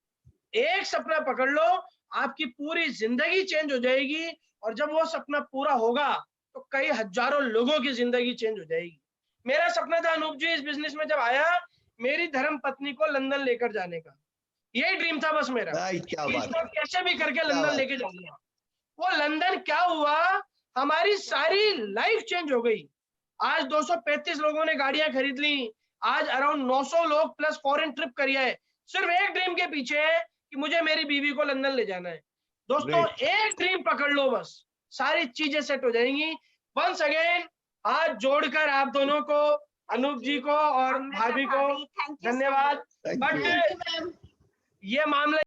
एक सपना पकड़ लो, आपकी पूरी जिंदगी चेंज हो जाएगी। और जब वो सपना पूरा होगा तो कई हजारों लोगों की जिंदगी चेंज हो जाएगी। मेरा सपना था अनूप जी इस बिजनेस में जब आया, मेरी धर्म पत्नी को लंदन लेकर जाने का, यही ड्रीम था बस मेरा। भाई क्या बात इसको है, कैसे भी करके क्या लंदन बात लेके जाऊंगा। वो लंदन क्या हुआ, हमारी सारी लाइफ चेंज हो गई। आज 235 लोगों ने गाड़ियां खरीद ली, आज अराउंड 900 लोग प्लस फॉरेन ट्रिप करिए है, सिर्फ एक ड्रीम के पीछे है कि मुझे मेरी बीवी को लंदन ले जाना है। दोस्तों Great. एक ड्रीम पकड़ लो, बस सारी चीजें सेट हो जाएंगी। वंस अगेन हाथ जोड़कर आप दोनों को, अनूप जी को और भाभी को थैंक यू। धन्यवाद। Thank but you. Thank you ma'am. ये मामला